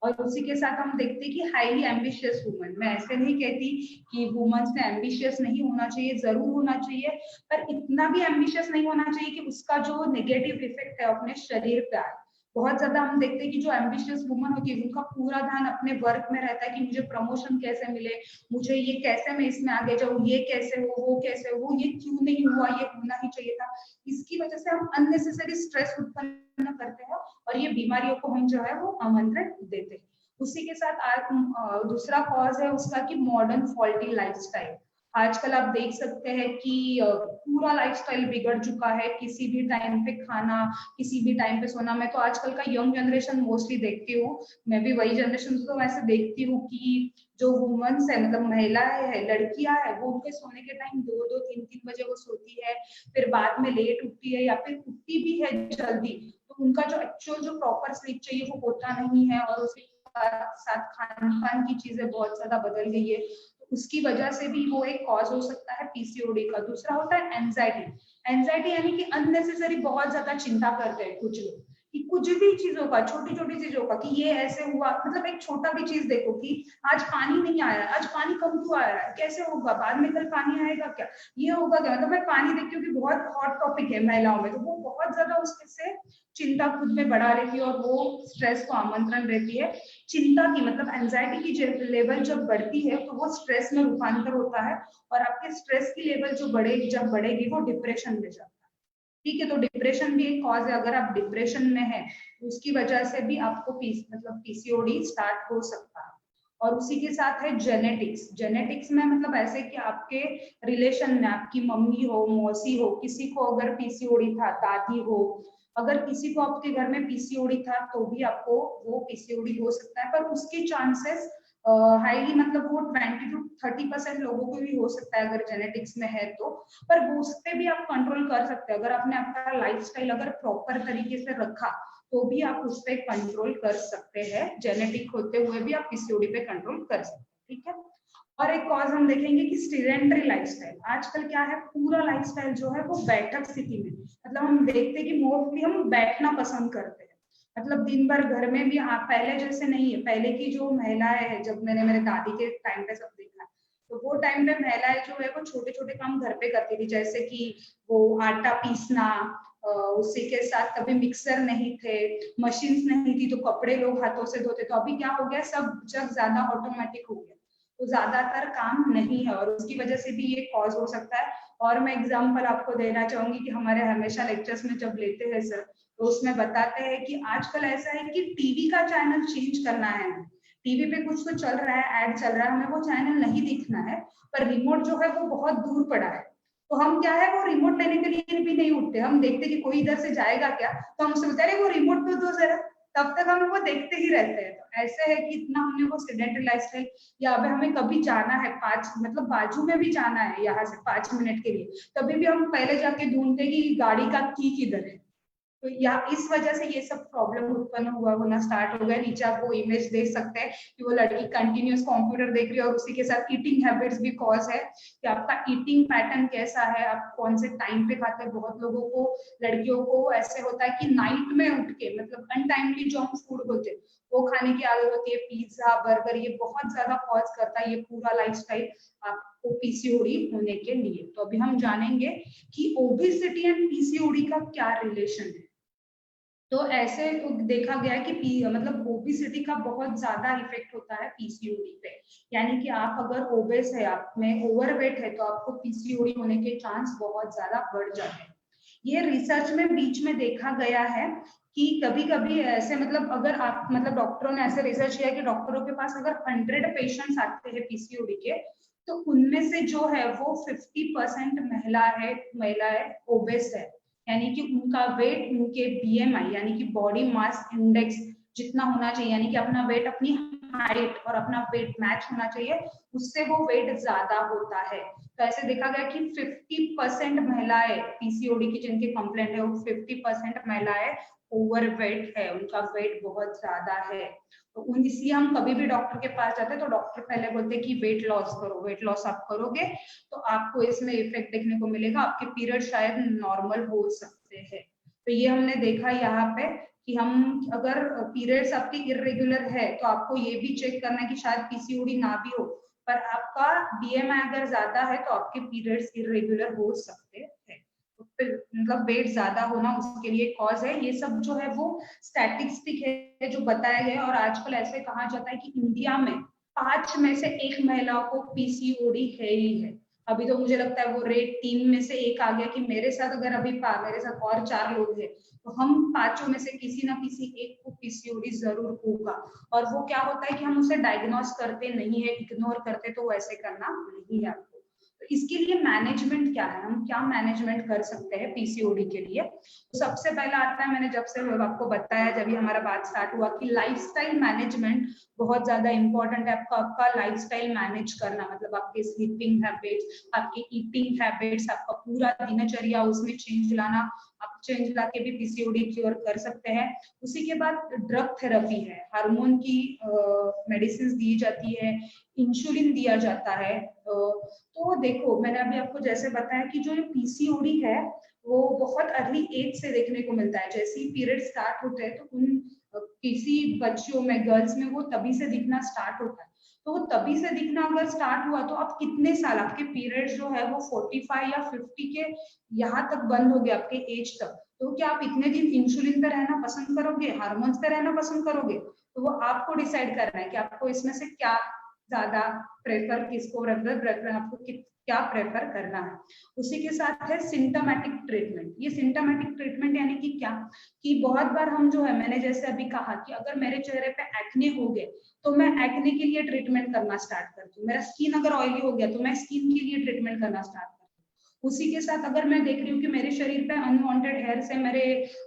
और उसी के साथ हम देखते हैं कि हाईली एम्बिशियस वुमन, मैं ऐसे नहीं कहती कि वुमेन्स ने एम्बिशियस नहीं होना चाहिए, जरूर होना चाहिए, पर इतना भी एम्बिशियस नहीं होना चाहिए कि उसका जो नेगेटिव इफेक्ट है अपने शरीर पे आए। बहुत ज्यादा हम देखते हैं कि जो एम्बिशियस वुमन होती है उनका पूरा ध्यान अपने वर्क में रहता है कि मुझे प्रमोशन कैसे मिले, मुझे ये कैसे मैं इसमें आगे जाऊँ, ये कैसे हो, वो कैसे हो, ये क्यों नहीं हुआ, ये होना ही चाहिए था। इसकी वजह से हम अननेसेसरी स्ट्रेस उत्पन्न करते हैं और ये बीमारियों को हम जो है वो आमंत्रण देते हैं। उसी के साथ दूसरा कॉज है उसका कि मॉडर्न फॉल्टी लाइफस्टाइल। आजकल आप देख सकते हैं कि पूरा लाइफस्टाइल बिगड़ चुका है, किसी भी टाइम पे खाना, किसी भी टाइम पे सोना। मैं तो आजकल का यंग जनरेशन मोस्टली देखती हूँ, मैं भी वही जनरेशन तो ऐसे देखती हूँ कि जो वुमेन्स है, मतलब महिलाएं है, लड़कियां है, वो उनके सोने के टाइम 2-2 3-3 बजे वो सोती है, फिर बाद में लेट उठती है या फिर उठती भी है जल्दी, तो उनका जो एक्चुअल जो प्रॉपर स्लीप चाहिए वो होता नहीं है। और उसके साथ खान पान की चीजें बहुत ज्यादा बदल गई है, उसकी वजह से भी वो एक कॉज हो सकता है पीसीओडी का। दूसरा होता है एंजाइटी। एंजाइटी यानी कि अननेसेसरी बहुत ज्यादा चिंता करते हैं कुछ लोग, कि कुछ भी चीजों का, छोटी छोटी चीजों का, कि ये ऐसे हुआ, मतलब एक छोटा भी चीज देखो कि आज पानी नहीं आया, आज पानी कम क्यों आ रहा है, कैसे होगा, बाद में कल पानी आएगा क्या, ये होगा क्या, मतलब मैं पानी देखती हूँ कि बहुत हॉट टॉपिक है महिलाओं में, तो वो बहुत ज्यादा उसके से चिंता खुद में बढ़ा रहती है और वो स्ट्रेस को आमंत्रण रहती है। चिंता की मतलब एंजाइटी की लेवल जब बढ़ती है तो वो स्ट्रेस में रूपांतर होता है, और आपके स्ट्रेस की लेवल जो बढ़ेगी, जब बढ़ेगी वो डिप्रेशन में जाता है। ठीक है, तो डिप्रेशन भी एक कॉज है, अगर आप डिप्रेशन में है तो उसकी वजह से भी आपको मतलब पीसीओडी स्टार्ट हो सकता है। और उसी के साथ है जेनेटिक्स। जेनेटिक्स में मतलब ऐसे कि आपके रिलेशन में आपकी मम्मी हो, मौसी हो, किसी को अगर पीसीओडी था, दादी हो, अगर किसी को आपके घर में पीसीओडी था तो भी आपको वो पीसीओडी हो सकता है, पर उसके चांसेस हाईली मतलब वो 20 to 30% लोगों को भी हो सकता है अगर जेनेटिक्स में है तो। पर वो उस पे भी आप कंट्रोल कर सकते हैं, अगर आपने आपका लाइफस्टाइल अगर प्रॉपर तरीके से रखा तो भी आप उस पे कंट्रोल कर सकते हैं, जेनेटिक होते हुए भी आप पीसीओडी पे कंट्रोल कर सकते हैं। ठीक है, और एक कॉज हम देखेंगे कि सीडेंटरी लाइफस्टाइल। आजकल क्या है, पूरा लाइफस्टाइल जो है वो बैठक स्थिति में, मतलब हम देखते हैं कि मोस्टली हम बैठना पसंद करते हैं, मतलब दिन भर घर में भी। हाँ, पहले जैसे नहीं है, पहले की जो महिलाएं है, जब मैंने मेरे दादी के टाइम पे सब देखा, तो वो टाइम पे महिलाएं जो है वो छोटे छोटे काम घर पे करती थी, जैसे कि वो आटा पीसना, उसी के साथ कभी मिक्सर नहीं थे, मशीन्स नहीं थी, तो कपड़े लोग हाथों से धोते। तो अभी क्या हो गया, सब जग ज्यादा ऑटोमेटिक हो गया, तो ज्यादातर काम नहीं है, और उसकी वजह से भी ये कॉज हो सकता है। और मैं एग्जांपल आपको देना चाहूंगी कि हमारे हमेशा लेक्चर्स में जब लेते हैं सर, तो उसमें बताते हैं कि आजकल ऐसा है कि टीवी का चैनल चेंज करना है, टीवी पे कुछ तो चल रहा है, ऐड चल रहा है, हमें वो चैनल नहीं दिखना है, पर रिमोट जो है वो बहुत दूर पड़ा है, तो हम क्या है, वो रिमोट लेने के लिए भी नहीं उठते, हम देखते कि कोई इधर से जाएगा क्या, तो हम उससे बोलते हैं वो रिमोट तो दो जरा, तब तक हम वो देखते ही रहते हैं। तो ऐसे है कि इतना हमने वो सीडेंटरी लाइफस्टाइल, या अब हमें कभी जाना है, 5 मतलब बाजू में भी जाना है यहाँ से 5 मिनट के लिए, तभी भी हम पहले जाके ढूंढते कि गाड़ी का की किधर है। तो या इस वजह से ये सब प्रॉब्लम उत्पन्न होना स्टार्ट हो गया। नीचे आप वो इमेज देख सकते हैं कि वो लड़की कंटिन्यूस कंप्यूटर देख रही है, और उसी के साथ ईटिंग हैबिट्स भी कॉज है कि आपका ईटिंग पैटर्न कैसा है, आप कौन से टाइम पे खाते हैं। बहुत लोगों को, लड़कियों को ऐसे होता है कि नाइट में उठ के मतलब अनटाइमली जंक फूड होते वो खाने की आदत होती है, पिज्जा बर्गर, ये बहुत ज्यादा कॉज करता है ये पूरा लाइफस्टाइल आपको पीसीओडी होने के लिए। तो अभी हम जानेंगे कि ओबेसिटी एंड पीसीओडी का क्या रिलेशन है। तो ऐसे देखा गया है कि मतलब ओबेसिटी का बहुत ज्यादा इफेक्ट होता है पीसीओडी पे, यानी कि आप अगर ओबेस है, आप में ओवरवेट है, तो आपको पीसीओडी होने के चांस बहुत ज्यादा बढ़ जाते हैं। ये रिसर्च में बीच में देखा गया है कि कभी कभी ऐसे मतलब अगर आप मतलब डॉक्टरों ने ऐसे रिसर्च किया कि डॉक्टरों के पास अगर 100 पेशेंट्स आते हैं पीसीओडी के, तो उनमें से जो है वो 50% महिलाएं ओबेस है, यानी कि उनका वेट उनके बीएमआई यानी कि बॉडी मास इंडेक्स जितना होना चाहिए, यानी कि अपना वेट अपनी हाइट और अपना वेट मैच होना चाहिए, उससे वो वेट ज्यादा होता है। तो ऐसे देखा गया कि 50% महिलाएं पीसीओडी की जिनके कंप्लेंट है, वो 50% महिलाएं ओवरवेट है, उनका वेट बहुत ज्यादा है। तो इसलिए हम कभी भी डॉक्टर के पास जाते हैं तो डॉक्टर पहले बोलते हैं कि वेट लॉस करो, वेट लॉस आप करोगे तो आपको इसमें इफेक्ट देखने को मिलेगा, आपके पीरियड शायद नॉर्मल हो सकते हैं। तो ये हमने देखा यहाँ पे कि हम अगर पीरियड्स आपके इरेगुलर है तो आपको ये भी चेक करना है कि शायद पीसीओडी ना भी हो, पर आपका बीएमआई अगर ज्यादा है तो आपके पीरियड्स इरेगुलर हो सकते हैं। तो फिर मतलब वेट ज्यादा होना उसके लिए कॉज है। ये सब जो है वो स्टैटिस्टिक है जो बताया गया, और आजकल ऐसे कहा जाता है कि इंडिया में 5 में से 1 महिला को पीसीओडी है ही है। अभी तो मुझे लगता है वो रेट 3 में से 1 आ गया कि मेरे साथ अगर अभी मेरे साथ और 4 लोग हैं तो हम 5 में से किसी ना किसी एक को पीसीओडी जरूर होगा। और वो क्या होता है कि हम उसे डायग्नोस करते नहीं है, इग्नोर करते, तो वैसे करना नहीं है आपको। तो इसके लिए मैनेजमेंट क्या है, हम क्या मैनेजमेंट कर सकते हैं पीसीओडी के लिए। तो सबसे पहला आता है, मैंने जब से आपको बताया जब भी हमारा बात स्टार्ट हुआ कि लाइफस्टाइल मैनेजमेंट बहुत ज्यादा इंपॉर्टेंट है। आपका लाइफस्टाइल मैनेज करना मतलब आपके स्लीपिंग हैबिट्स, आपके ईटिंग हैबिट्स, आपका पूरा दिनचर्या उसमें चेंज लाना आप चेंज लाके भी पीसीओडी क्योर कर सकते हैं। उसी के बाद ड्रग थेरेपी है, हार्मोन की मेडिसिन दी जाती है, इंसुलिन दिया जाता है। तो देखो मैंने अभी आपको जैसे बताया कि जो ये पीसीओडी है वो बहुत अर्ली एज से देखने को मिलता है। जैसे ही पीरियड स्टार्ट होते हैं तो उन किसी बच्चियों में, गर्ल्स में वो तभी से दिखना स्टार्ट होता है। तो वो तभी से दिखना अगर स्टार्ट हुआ तो आप कितने साल, आपके पीरियड्स जो है वो 45 या 50 के यहाँ तक बंद हो गए आपके एज तक, तो क्या आप इतने दिन इंसुलिन पे रहना पसंद करोगे, हार्मोन्स पे रहना पसंद करोगे? तो वो आपको डिसाइड करना है कि आपको इसमें से क्या ज्यादा प्रेफर, किसको प्रेफर आपको क्या प्रेफर करना है। उसी के साथ है सिम्टोमेटिक ट्रीटमेंट। ये सिम्टोमेटिक ट्रीटमेंट यानी कि क्या, कि बहुत बार हम जो है, मैंने जैसे अभी कहा कि अगर मेरे चेहरे पे एक्ने हो गए तो मैं एक्ने के लिए ट्रीटमेंट करना स्टार्ट करती हूँ। मेरा स्किन अगर ऑयली हो गया तो मैं स्किन के लिए ट्रीटमेंट करना स्टार्ट करती हूँ। उसी के साथ अगर मैं देख रही हूँ कि मेरे शरीर पे अनवांटेड हेयर से, मेरे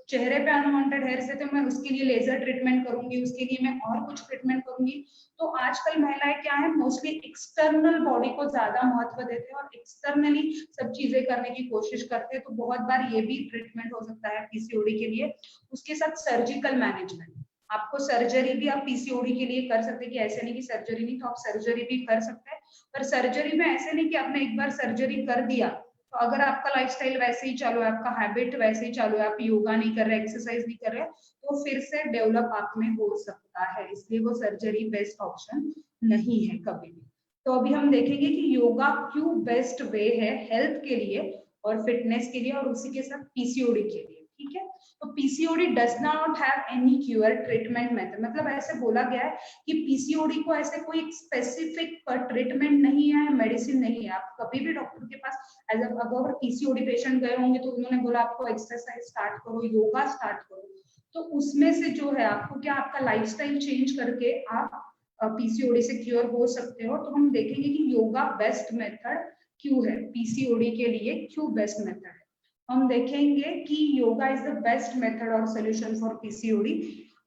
चेहरे पे अनवांटेड हेयर से, तो मैं उसके लिए लेजर ट्रीटमेंट करूंगी, उसके लिए मैं और कुछ ट्रीटमेंट करूंगी। तो आजकल महिलाएं क्या है, मोस्टली एक्सटर्नल बॉडी को ज्यादा महत्व देते हैं और एक्सटर्नली सब चीजें करने की कोशिश करते हैं। तो बहुत बार ये भी ट्रीटमेंट हो सकता है पीसीओडी के लिए। उसके साथ सर्जिकल मैनेजमेंट, आपको सर्जरी भी आप पीसीओडी के लिए कर सकते हैं, कि ऐसे नहीं कि सर्जरी नहीं, तो आप सर्जरी भी कर सकते हैं। पर सर्जरी में ऐसे नहीं कि आपने एक बार सर्जरी कर दिया तो अगर आपका लाइफस्टाइल वैसे ही चालू है, आपका हैबिट वैसे ही चालू है, आप योगा नहीं कर रहे, एक्सरसाइज नहीं कर रहे, तो फिर से डेवलप आप में हो सकता है। इसलिए वो सर्जरी बेस्ट ऑप्शन नहीं है कभी भी। तो अभी हम देखेंगे कि योगा क्यों बेस्ट वे है हेल्थ के लिए और फिटनेस के लिए और उसी के साथ पीसीओडी के लिए। ठीक है, तो PCOD does not have any cure treatment method, मतलब ऐसे बोला गया है कि पीसीओडी को ऐसे कोई स्पेसिफिक ट्रीटमेंट नहीं है, मेडिसिन नहीं है। आप कभी भी डॉक्टर के पास अगर पीसीओडी पेशेंट गए होंगे तो उन्होंने बोला आपको एक्सरसाइज स्टार्ट करो, योगा स्टार्ट करो, तो उसमें से जो है आपको क्या, आपका लाइफस्टाइल चेंज करके आप पीसीओडी से क्योर हो सकते हो। तो हम देखेंगे कि योगा बेस्ट मेथड क्यों है, पीसीओडी के लिए क्यों बेस्ट मेथड है। हम देखेंगे कि yoga is the best method और solution for PCOD.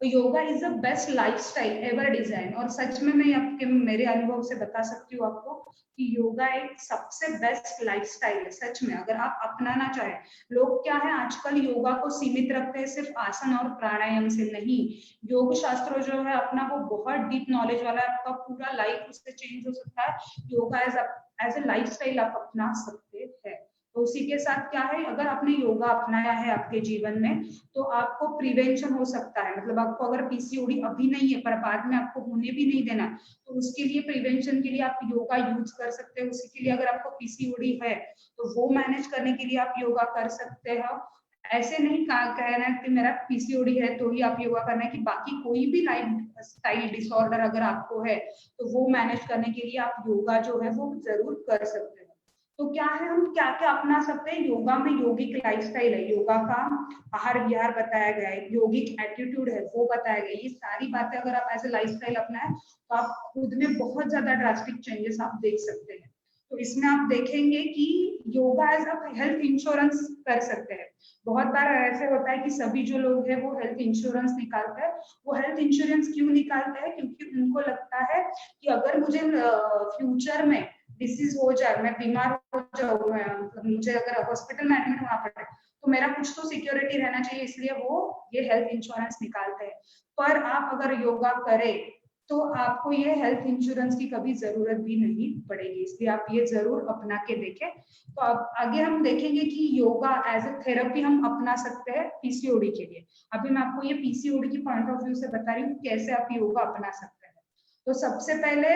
Yoga is the best lifestyle ever design, और सच में मैं आपके मेरे अनुभव से बता सकती हूँ आपको कि योगा एक सबसे बेस्ट लाइफस्टाइल है सच में, अगर आप अपनाना चाहें। लोग क्या है आजकल योगा को सीमित रखते हैं सिर्फ आसन और प्राणायाम से, नहीं। योग शास्त्र जो है अपना वो बहुत डीप नॉलेज वाला है, आपका पूरा लाइफ उससे चेंज हो सकता है। योगा एज ए लाइफस्टाइल आप अपना सकते हैं। तो उसी के साथ क्या है, अगर आपने योगा अपनाया है आपके जीवन में तो आपको प्रिवेंशन हो सकता है। मतलब आपको अगर पीसीओडी अभी नहीं है पर बाद में आपको होने भी नहीं देना, तो उसके लिए प्रिवेंशन के लिए आप योगा यूज कर सकते हैं। उसी के लिए अगर आपको पीसीओडी है तो वो मैनेज करने के लिए आप योगा कर सकते हो। ऐसे नहीं कहना कि मेरा पीसीओडी है तो ही आप योगा करना है, कि बाकी कोई भी लाइफ स्टाइल डिसऑर्डर अगर आपको है तो वो मैनेज करने के लिए आप योगा जो है वो जरूर कर सकते हैं। तो क्या है, हम क्या क्या अपना सकते हैं योगा में। योगिक लाइफस्टाइल है, योगा का आहार विहार बताया गया है, योगिक एटीट्यूड है वो बताया गया है। ये सारी बातें अगर आप एज ए लाइफस्टाइल अपनाएं तो आप खुद में बहुत ज्यादा ड्रास्टिक चेंजेस आप देख सकते हैं। तो इसमें आप देखेंगे कि योगा एज आप हेल्थ इंश्योरेंस कर सकते हैं। बहुत बार ऐसे होता है कि सभी जो लोग हैं वो हेल्थ इंश्योरेंस निकालते हैं। वो हेल्थ इंश्योरेंस क्यों निकालते हैं, क्योंकि उनको लगता है कि अगर मुझे फ्यूचर में डिसीज हो जाए, मैं बीमार हो जाऊँ, मुझे अगर हॉस्पिटल में एडमिट होना पड़े तो मेरा कुछ तो सिक्योरिटी रहना चाहिए, इसलिए वो ये हेल्थ इंश्योरेंस निकालते हैं। पर आप अगर योगा करें तो आपको ये हेल्थ इंश्योरेंस की कभी जरूरत भी नहीं पड़ेगी, इसलिए आप ये जरूर अपना के देखें। तो अब आगे हम देखेंगे कि योगा एज ए थेरेपी हम अपना सकते हैं पीसीओडी के लिए। अभी मैं आपको ये पीसीओडी की पॉइंट ऑफ व्यू से बता रही हूँ कैसे आप योगा अपना सकते हैं। तो सबसे पहले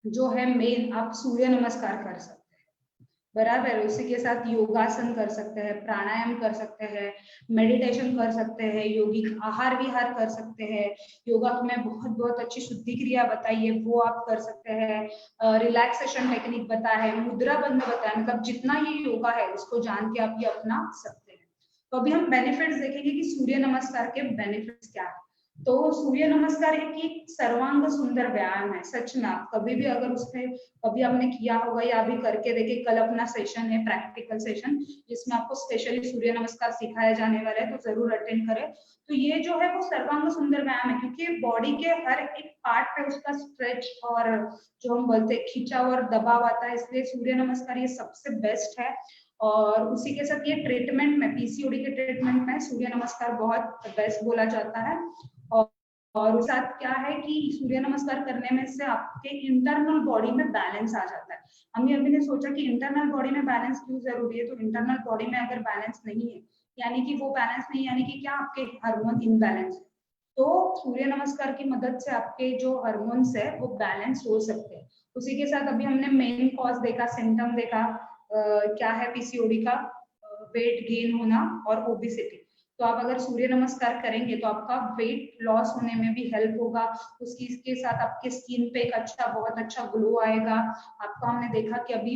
जो है मेन, आप सूर्य नमस्कार कर सकते हैं, बराबर। उसी के साथ योगासन कर सकते हैं, प्राणायाम कर सकते हैं, मेडिटेशन कर सकते हैं, योगिक आहार विहार कर सकते हैं। योगा में बहुत बहुत अच्छी शुद्धि क्रिया बताई है वो आप कर सकते हैं। रिलैक्सेशन टेक्निक बताया है, मुद्रा बंध बताया, मतलब जितना ये योगा है उसको जान के आप ये अपना सकते हैं। तो अभी हम बेनिफिट्स देखेंगे कि सूर्य नमस्कार के बेनिफिट्स क्या है। तो सूर्य नमस्कार एक सर्वांग सुंदर व्यायाम है सच में। आप कभी भी अगर उसमें कभी आपने किया होगा या अभी करके देखे, कल अपना सेशन है प्रैक्टिकल सेशन जिसमें आपको स्पेशली सूर्य नमस्कार सिखाया जाने वाला है, तो जरूर अटेंड करें। तो ये जो है वो सर्वांग सुंदर व्यायाम है, क्योंकि बॉडी के हर एक पार्ट पे उसका स्ट्रेच और जो हम बोलते हैं खिंचाव और दबाव आता है, इसलिए सूर्य नमस्कार ये सबसे बेस्ट है। और उसी के साथ ये ट्रीटमेंट में, पीसीओडी के ट्रीटमेंट में सूर्य नमस्कार बहुत बेस्ट बोला जाता है। और उस साथ क्या है कि सूर्य नमस्कार करने में से आपके इंटरनल बॉडी में बैलेंस आ जाता है। हमने अभी ने सोचा कि इंटरनल बॉडी में बैलेंस क्यों जरूरी है, तो इंटरनल बॉडी में अगर बैलेंस नहीं है, यानी कि वो बैलेंस नहीं, यानी कि क्या आपके हार्मोन इनबैलेंस है, तो सूर्य नमस्कार की मदद से आपके जो हार्मोन्स है वो बैलेंस हो सकते हैं। उसी के साथ अभी हमने मेन कॉज देखा, सिम्टम देखा, क्या है पीसीओडी का, वेट गेन होना और ओबेसिटी। तो आप अगर सूर्य नमस्कार करेंगे तो आपका वेट लॉस होने में भी हेल्प होगा। उसकी इसके साथ आपके स्किन पे एक अच्छा, बहुत अच्छा ग्लो आएगा आपका। हमने देखा कि अभी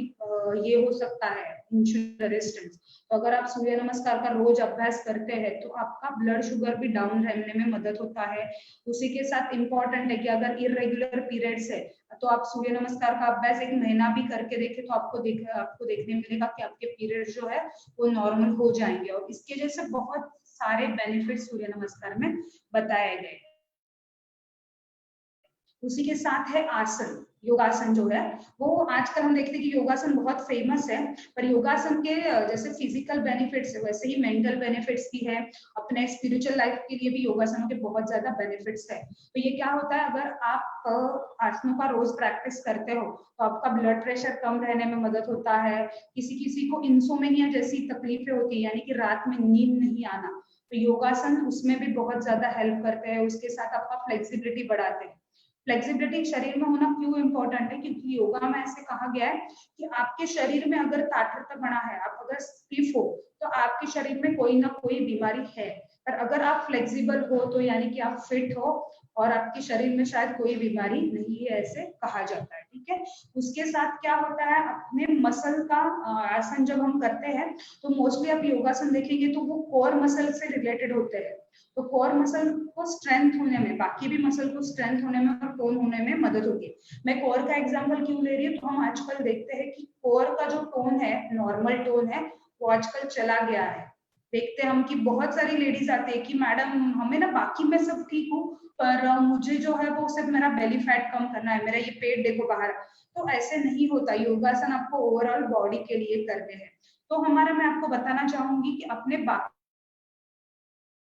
ये हो सकता है इंसुलिन रेजिस्टेंस, तो अगर आप सूर्य नमस्कार का रोज अभ्यास करते हैं तो आपका ब्लड शुगर भी डाउन रहने में मदद होता है। उसी के साथ इम्पोर्टेंट है कि अगर इरेगुलर पीरियड्स है तो आप सूर्य नमस्कार का अभ्यास 1 महीना भी करके देखें तो आपको देखने मिलेगा कि आपके पीरियड जो है वो नॉर्मल हो जाएंगे। और इसके जैसे बहुत सारे बेनिफिट सूर्य नमस्कार में बताए गए। उसी के साथ है आसन, योगासन जो है वो आजकल हम देखते हैं कि योगासन बहुत फेमस है, पर योगासन के जैसे फिजिकल बेनिफिट्स है वैसे ही मेंटल बेनिफिट्स भी है। अपने स्पिरिचुअल लाइफ के लिए भी योगासनों के बहुत ज्यादा बेनिफिट्स है। तो ये क्या होता है, अगर आप आसनों का रोज प्रैक्टिस करते हो तो आपका ब्लड प्रेशर कम रहने में मदद होता है। किसी किसी को इंसोमेनिया जैसी तकलीफें होती है, यानी कि रात में नींद नहीं आना, तो योगासन उसमें भी बहुत ज्यादा हेल्प करते हैं। उसके साथ आपका फ्लेक्सिबिलिटी बढ़ाते हैं। फ्लेक्सिबिलिटी शरीर में होना क्यों इंपॉर्टेंट है, क्योंकि योगा में ऐसे कहा गया है कि आपके शरीर में अगर ताकतपना है, आप अगर स्टिफ हो तो आपके शरीर में कोई ना कोई बीमारी है, पर अगर आप फ्लेक्सिबल हो तो यानी कि आप फिट हो और आपके शरीर में शायद कोई बीमारी नहीं है, ऐसे कहा जाता है। ठीक है, उसके साथ क्या होता है, अपने मसल का आसन जब हम करते हैं तो मोस्टली आप योगासन देखेंगे तो वो कोर मसल से रिलेटेड होते हैं। तो कोर मसल को स्ट्रेंथ होने में, बाकी भी मसल को स्ट्रेंथ होने में और टोन होने में मदद होती है। मैं कोर का एग्जांपल क्यों ले रही हूँ, तो हम आजकल देखते हैं कि कोर का जो टोन है, नॉर्मल टोन है, वो आजकल चला गया है। देखते हैं हम कि बहुत सारी लेडीज आती है कि मैडम हमें ना, बाकी मैं सब ठीक हूँ पर मुझे जो है वो सिर्फ मेरा बेली फैट कम करना है, मेरा ये पेट देखो बाहर। तो ऐसे नहीं होता, योगासन आपको ओवरऑल बॉडी के लिए करने हैं। तो हमारा, मैं आपको बताना चाहूंगी कि अपने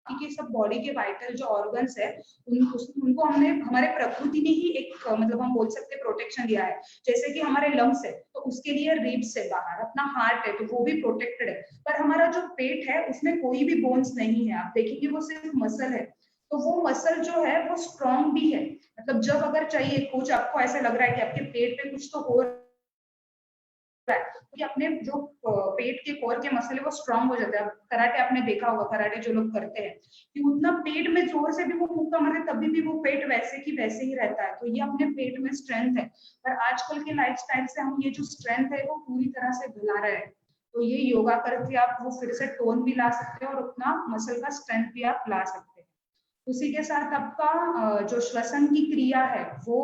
के सब बॉडी के वाइटल जो ऑर्गन्स है उनको हमने, हमारे प्रकृति ने ही एक मतलब हम बोल सकते प्रोटेक्शन दिया है। जैसे कि हमारे लंग्स है तो उसके लिए रिब्स है बाहर, अपना हार्ट है तो वो भी प्रोटेक्टेड है, पर हमारा जो पेट है उसमें कोई भी बोन्स नहीं है। आप देखेंगे वो सिर्फ मसल है, तो वो मसल जो है वो स्ट्रॉन्ग भी है। मतलब जब अगर चाहिए कुछ, आपको ऐसा लग रहा है कि आपके पेट पे कुछ तो हो कि अपने जो पेट के कोर के मसल है वो स्ट्रांग हो जाते हैं। कराटे आपने देखा होगा, कराटे जो लोग करते हैं कि उतना पेट में जोर से भी वो मुक्का मारे तभी भी वो पेट वैसे की वैसे ही रहता है, तो ये अपने पेट में स्ट्रेंथ है। पर आजकल के लाइफस्टाइल से हम ये जो स्ट्रेंथ है वो पूरी तरह से भुला रहे हैं। तो ये योगा करके आप वो फिर से टोन भी ला सकते हैं और अपना मसल का स्ट्रेंथ भी आप ला सकते हैं। उसी के साथ आपका जो श्वसन की क्रिया है वो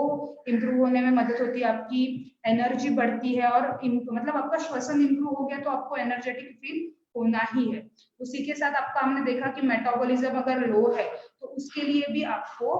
इम्प्रूव होने में मदद होती है, आपकी एनर्जी बढ़ती है और मतलब आपका श्वसन इम्प्रूव हो गया तो आपको एनर्जेटिक फील होना ही है। उसी के साथ आपका, हमने देखा कि मेटाबॉलिज्म अगर लो है तो उसके लिए भी आपको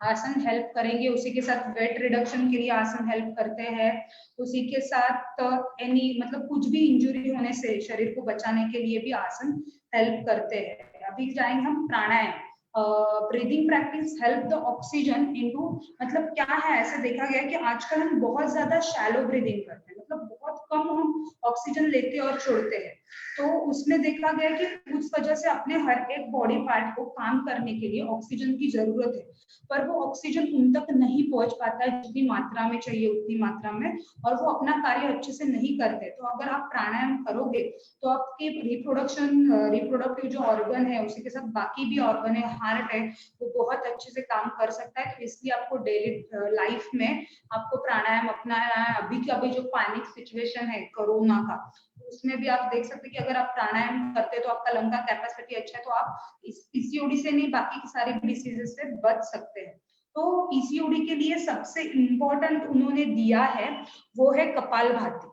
आसन हेल्प करेंगे। उसी के साथ वेट रिडक्शन के लिए आसन हेल्प करते हैं। उसी के साथ एनी मतलब कुछ भी इंजुरी होने से शरीर को बचाने के लिए भी आसन हेल्प करते हैं। अभी जाएंगे हम pranayam. Breathing practice help the oxygen into, मतलब क्या है, ऐसे देखा गया है कि आजकल हम बहुत ज्यादा शैलो ब्रीदिंग करते हैं, मतलब बहुत कम हम ऑक्सीजन लेते और छोड़ते हैं। तो उसमें देखा गया कि उस वजह से अपने हर एक बॉडी पार्ट को काम करने के लिए ऑक्सीजन की जरूरत है, पर वो ऑक्सीजन उन तक नहीं पहुंच पाता है जितनी मात्रा में चाहिए उतनी मात्रा में, और वो अपना कार्य अच्छे से नहीं करते। तो अगर आप प्राणायाम करोगे तो आपके रिप्रोडक्टिव जो ऑर्गन है, उसी के साथ बाकी भी ऑर्गन है, हार्ट है, वो बहुत अच्छे से काम कर सकता है। तो इसलिए आपको डेली लाइफ में आपको प्राणायाम अपनाना है। अभी का अभी जो पैनिक सिचुएशन है कोरोना का, उसमें भी आप देख सकते हैं कि अगर आप प्राणायाम करते हैं तो आपका लंग का कैपेसिटी अच्छा है, तो आप इस पीसीओडी से नहीं, बाकी की सारी डिसीजेस से बच सकते हैं। तो पीसीओडी के लिए सबसे इम्पोर्टेंट उन्होंने दिया है वो है कपालभाति।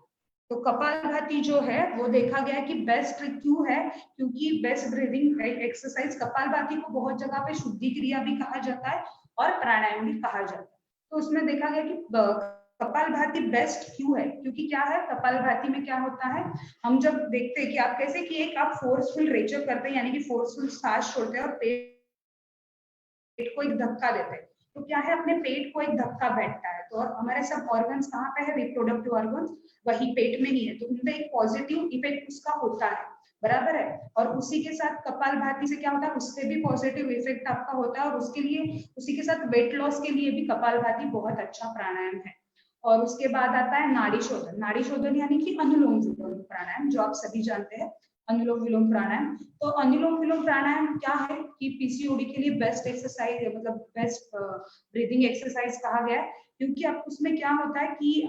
तो कपालभाति जो है वो देखा गया कि बेस्ट क्यों है, क्योंकि बेस्ट ब्रीदिंग एक्सरसाइज, कपालभाति को बहुत जगह पे शुद्धि क्रिया भी कहा जाता है और प्राणायाम भी कहा जाता है। तो उसमें देखा गया कि कपालभाति बेस्ट क्यों है, क्योंकि क्या है कपालभाति में क्या होता है, हम जब देखते हैं कि आप कैसे कि एक आप फोर्सफुल रेचअप करते हैं, यानी कि फोर्सफुल सांस छोड़ते हैं और पेट को एक धक्का देते हैं, तो क्या है अपने पेट को एक धक्का बैठता है, तो और हमारे सब ऑर्गन्स कहाँ पे है, रिप्रोडक्टिव ऑर्गन्स वही पेट में ही है, तो उनपे एक पॉजिटिव इफेक्ट उसका होता है, बराबर है। और उसी के साथ कपालभाति से क्या होता है, उससे भी पॉजिटिव इफेक्ट आपका होता है, और उसके लिए उसी के साथ वेट लॉस के लिए भी कपालभाति बहुत अच्छा प्राणायाम है। और उसके बाद आता है नाड़ी शोधन। नाड़ी शोधन यानी कि अनुलोम विलोम प्राणायाम, जो आप सभी जानते हैं, अनुलोम विलोम प्राणायाम। तो अनुलोम विलोम प्राणायाम क्या है कि पीसीओडी के लिए बेस्ट एक्सरसाइज है, मतलब बेस्ट ब्रीदिंग एक्सरसाइज कहा गया है, क्योंकि अब उसमें क्या होता है कि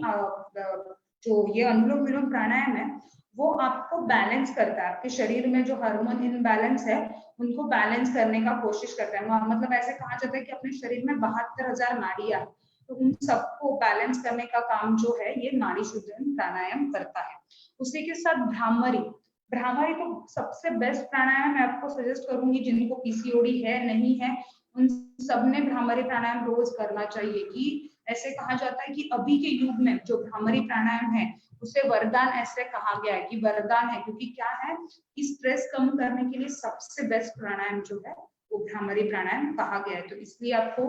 जो ये अनुलोम विलोम प्राणायाम है वो आपको बैलेंस करता है, आपके शरीर में जो हार्मोन इनबैलेंस है उनको बैलेंस करने का कोशिश करता है। मतलब ऐसे कहा जाता है कि अपने शरीर में 72,000 नाड़ियां, तो उन सबको बैलेंस करने का काम जो है ये नाड़ी शोधन प्राणायाम करता है। उसी के साथ भ्रामरी। भ्रामरी तो सबसे बेस्ट प्राणायाम मैं आपको सजेस्ट करूंगी, जिनको पीसीओडी है नहीं है उन सबने भ्रामरी प्राणायाम रोज करना चाहिए। कि ऐसे कहा जाता है कि अभी के युग में जो भ्रामरी प्राणायाम है उसे वरदान ऐसे कहा गया है कि वरदान है, क्योंकि क्या है कि स्ट्रेस कम करने के लिए सबसे बेस्ट प्राणायाम जो है वो भ्रामरी प्राणायाम कहा गया है। तो इसलिए आपको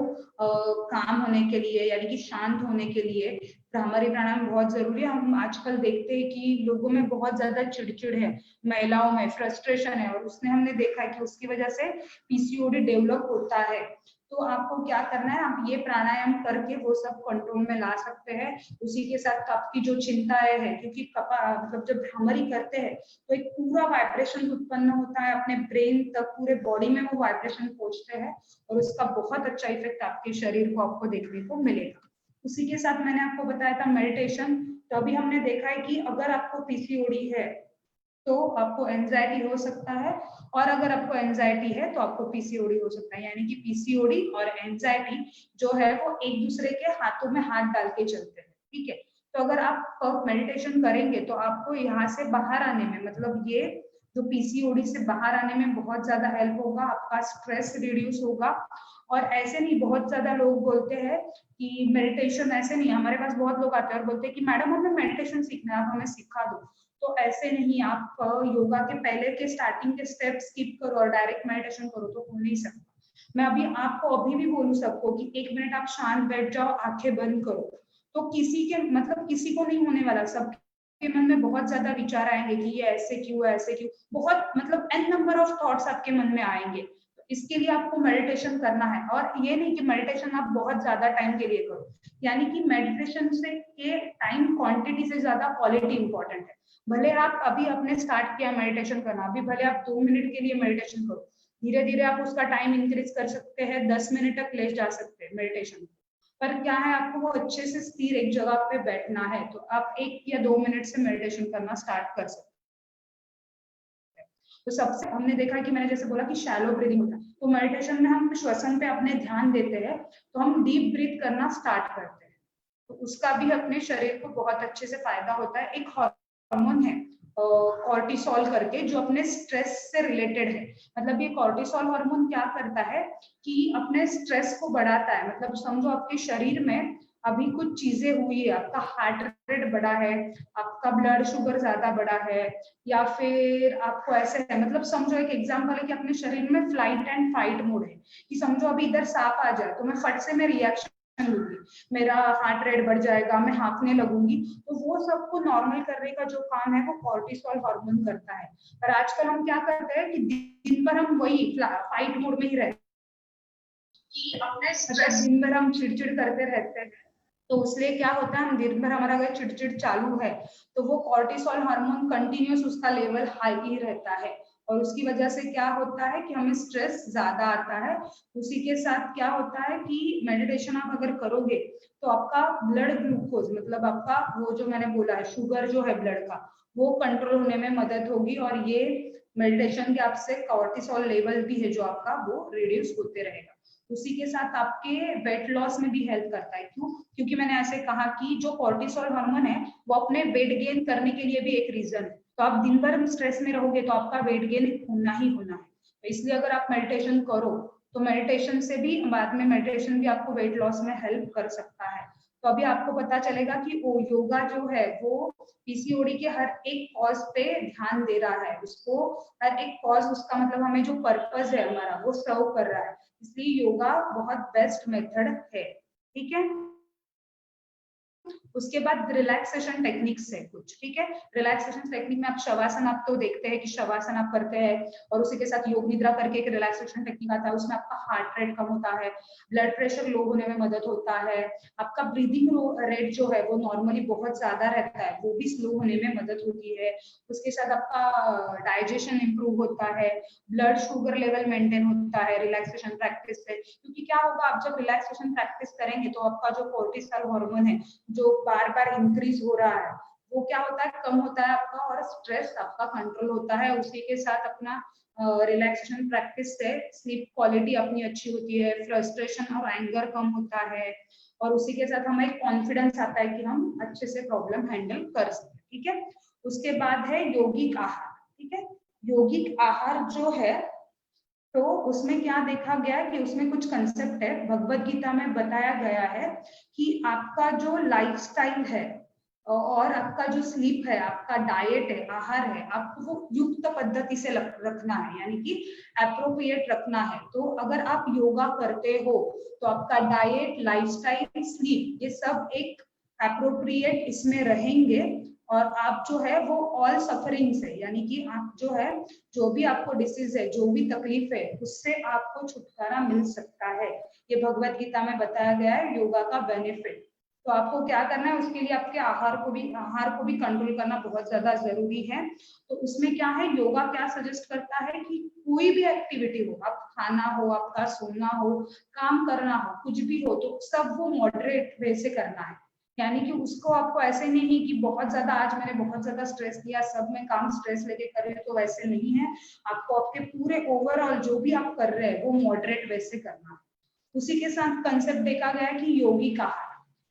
काम होने के लिए यानी कि शांत होने के लिए भ्रामरी प्राणायाम बहुत जरूरी है। हम आजकल देखते हैं कि लोगों में बहुत ज्यादा चिड़चिड़ है, महिलाओं में फ्रस्ट्रेशन है, और उसने हमने देखा है कि उसकी वजह से पीसीओडी डेवलप होता है। तो आपको क्या करना है, आप ये प्राणायाम करके वो सब कंट्रोल में ला सकते हैं। उसी के साथ आपकी जो चिंताएं है, क्योंकि मतलब जब भ्रामरी करते हैं तो एक पूरा वाइब्रेशन उत्पन्न होता है अपने ब्रेन तक, पूरे बॉडी में वो वाइब्रेशन पहुंचते हैं, और उसका बहुत अच्छा इफेक्ट आपके शरीर को आपको देखने को मिलेगा। उसी के साथ मैंने आपको बताया था मेडिटेशन। तो अभी हमने देखा है कि अगर आपको पीसीओडी है तो आपको एंजाइटी हो सकता है, और अगर आपको एंजाइटी है तो आपको पीसीओडी हो सकता है। यानी कि पीसीओडी और एंजाइटी जो है वो एक दूसरे के हाथों में हाथ डाल के चलते हैं, ठीक है। तो अगर आप मेडिटेशन करेंगे तो आपको यहाँ से बाहर आने में, मतलब ये जो पीसीओडी से बाहर आने में बहुत ज्यादा हेल्प होगा, आपका स्ट्रेस रिड्यूस होगा। और ऐसे नहीं, बहुत ज्यादा लोग बोलते हैं कि मेडिटेशन, ऐसे नहीं, हमारे पास बहुत लोग आते हैं और बोलते हैं कि मैडम हमें मेडिटेशन सीखना है, आप हमें सिखा दो। तो ऐसे नहीं, आप योगा के पहले के स्टार्टिंग के स्टेप स्किप करो और डायरेक्ट मेडिटेशन करो तो हो नहीं सकता। मैं अभी आपको अभी भी बोलूं सबको कि 1 मिनट आप शांत बैठ जाओ, आंखें बंद करो, तो किसी के मतलब किसी को नहीं होने वाला, सबके मन में बहुत ज्यादा विचार आएंगे कि ये ऐसे क्यों, ऐसे क्यों, बहुत मतलब एन नंबर ऑफ थॉट्स आपके मन में आएंगे। तो इसके लिए आपको मेडिटेशन करना है, और ये नहीं कि मेडिटेशन आप बहुत ज्यादा टाइम के लिए करो, यानी कि मेडिटेशन से के टाइम क्वांटिटी से ज्यादा क्वालिटी इंपॉर्टेंट है। भले आप अभी आपने स्टार्ट किया मेडिटेशन करना, अभी भले आप 2 मिनट के लिए मेडिटेशन करो, धीरे धीरे आप उसका टाइम इंक्रीज कर सकते हैं, 10 मिनट तक ले जा सकते हैं मेडिटेशन। पर क्या है, आपको वो अच्छे से स्थिर एक जगह पे बैठना है, तो आप 1 या 2 मिनट से मेडिटेशन करना स्टार्ट कर सकते हैं। तो सबसे हमने देखा कि मैंने जैसे बोला कि शैलो ब्रीदिंग होता है, तो मेडिटेशन में हम श्वसन पे अपने ध्यान देते हैं, तो हम डीप ब्रीथ करना स्टार्ट करते हैं, तो उसका भी अपने शरीर को बहुत अच्छे से फायदा होता है। एक हार्मोन है कॉर्टिसोल करके, जो अपने स्ट्रेस से रिलेटेड है। मतलब ये कॉर्टिसोल हार्मोन क्या करता है कि अपने स्ट्रेस को बढ़ाता है। मतलब समझो आपके शरीर में अभी कुछ चीजें हुई है, आपका हार्ट रेट बढ़ा है, आपका ब्लड शुगर ज्यादा बढ़ा है, या फिर आपको ऐसे है, मतलब समझो एक एग्जांपल है कि अपने शरीर में फ्लाइट एंड फाइट मोड है, कि समझो अभी इधर सांप आ जाए तो मैं फट से मैं रिएक्शन लूंगी, मेरा हार्ट रेट बढ़ जाएगा, मैं हाँफने लगूंगी। तो वो सबको नॉर्मल करने का जो काम है वो कॉर्टिसोल हार्मोन करता है। पर आजकल हम क्या करते हैं कि दिन भर हम वही फाइट मोड में ही रहते हैं, कि अपने स्ट्रेस दिन भर हम चिड़चिड़ करते रहते हैं, तो इसलिए क्या होता है, हम दिन भर हमारा अगर चिड़चिड़ चालू है तो वो कॉर्टिसोल हार्मोन कंटिन्यूस उसका लेवल हाई ही रहता है, और उसकी वजह से क्या होता है कि हमें स्ट्रेस ज्यादा आता है। उसी के साथ क्या होता है कि मेडिटेशन आप अगर करोगे तो आपका ब्लड ग्लूकोज, मतलब आपका वो जो मैंने बोला है शुगर जो है ब्लड का, वो कंट्रोल होने में मदद होगी, और ये मेडिटेशन के आपसे कॉर्टिसोल लेवल भी है जो आपका वो रिड्यूस होते रहेगा। उसी के साथ आपके वेट लॉस में भी हेल्प करता है। क्यों? क्योंकि मैंने ऐसे कहा कि जो कॉर्टिसोल हार्मोन है वो अपने वेट गेन करने के लिए भी एक रीजन है। तो आप दिन भर स्ट्रेस में रहोगे तो आपका वेट गेन होना ही होना है। तो इसलिए अगर आप मेडिटेशन करो तो मेडिटेशन से भी बाद में मेडिटेशन भी आपको वेट लॉस में हेल्प कर सकता है। तो अभी आपको पता चलेगा कि वो योगा जो है वो पीसीओडी के हर एक कॉज पे ध्यान दे रहा है, उसको हर एक कॉज, उसका मतलब हमें जो पर्पस है हमारा वो सर्व कर रहा है, इसलिए योगा बहुत बेस्ट मेथड है। ठीक है, उसके बाद रिलैक्सेशन टेक्निक्स है कुछ। ठीक है, रिलैक्सेशन टेक्निक में आप शवासन, आप तो देखते हैं कि शवासन आप करते हैं, और उसी के साथ योग निद्रा करके एक रिलैक्सेशन टेक्निक आता है, उसमें आपका हार्ट रेट कम होता है, ब्लड प्रेशर लो होने में मदद होता है, आपका ब्रीदिंग रेट जो है वो नॉर्मली बहुत ज्यादा रहता है, वो भी स्लो होने में मदद होती है। उसके साथ आपका डाइजेशन इंप्रूव होता है, ब्लड शुगर लेवल मेंटेन होता है रिलैक्सेशन प्रैक्टिस से। क्योंकि क्या होगा, आप जब रिलैक्सेशन प्रैक्टिस करेंगे तो आपका जो कोर्टिसोल हार्मोन है जो बार बार इंक्रीज हो रहा है वो क्या होता है, कम होता है आपका, और स्ट्रेस आपका कंट्रोल होता है। उसी के साथ अपना रिलैक्सेशन प्रैक्टिस से स्लीप क्वालिटी अपनी अच्छी होती है, फ्रस्ट्रेशन और एंगर कम होता है, और उसी के साथ हमें कॉन्फिडेंस आता है कि हम अच्छे से प्रॉब्लम हैंडल कर सकते हैं। ठीक है, उसके बाद है यौगिक आहार। ठीक है, यौगिक आहार जो है तो उसमें क्या देखा गया कि उसमें कुछ कंसेप्ट है, भगवत गीता में बताया गया है कि आपका जो लाइफस्टाइल है और आपका जो स्लीप है, आपका डाइट है, आहार है, आपको वो युक्त पद्धति से रखना है, यानी कि अप्रोप्रिएट रखना है। तो अगर आप योगा करते हो तो आपका डाइट, लाइफस्टाइल, स्लीप, ये सब एक अप्रोप्रिएट इसमें रहेंगे, और आप जो है वो ऑल सफरिंग से, यानी कि आप जो है जो भी आपको डिसीज है, जो भी तकलीफ है, उससे आपको छुटकारा मिल सकता है। ये भगवत गीता में बताया गया है योगा का बेनिफिट। तो आपको क्या करना है, उसके लिए आपके आहार को भी कंट्रोल करना बहुत ज्यादा जरूरी है। तो उसमें क्या है, योगा क्या सजेस्ट करता है कि कोई भी एक्टिविटी हो, आप खाना हो, आपका सोना हो, काम करना हो, कुछ भी हो, तो सब वो मॉडरेट वे से करना है। यानी कि उसको आपको ऐसे नहीं कि बहुत ज्यादा, आज मैंने बहुत ज्यादा स्ट्रेस लिया, सब में काम स्ट्रेस लेके कर रहे हैं, तो वैसे नहीं है। आपको आपके पूरे ओवरऑल जो भी आप कर रहे हैं वो मॉडरेट वे से करना है। उसी के साथ कंसेप्ट देखा गया है कि यौगिक आहार,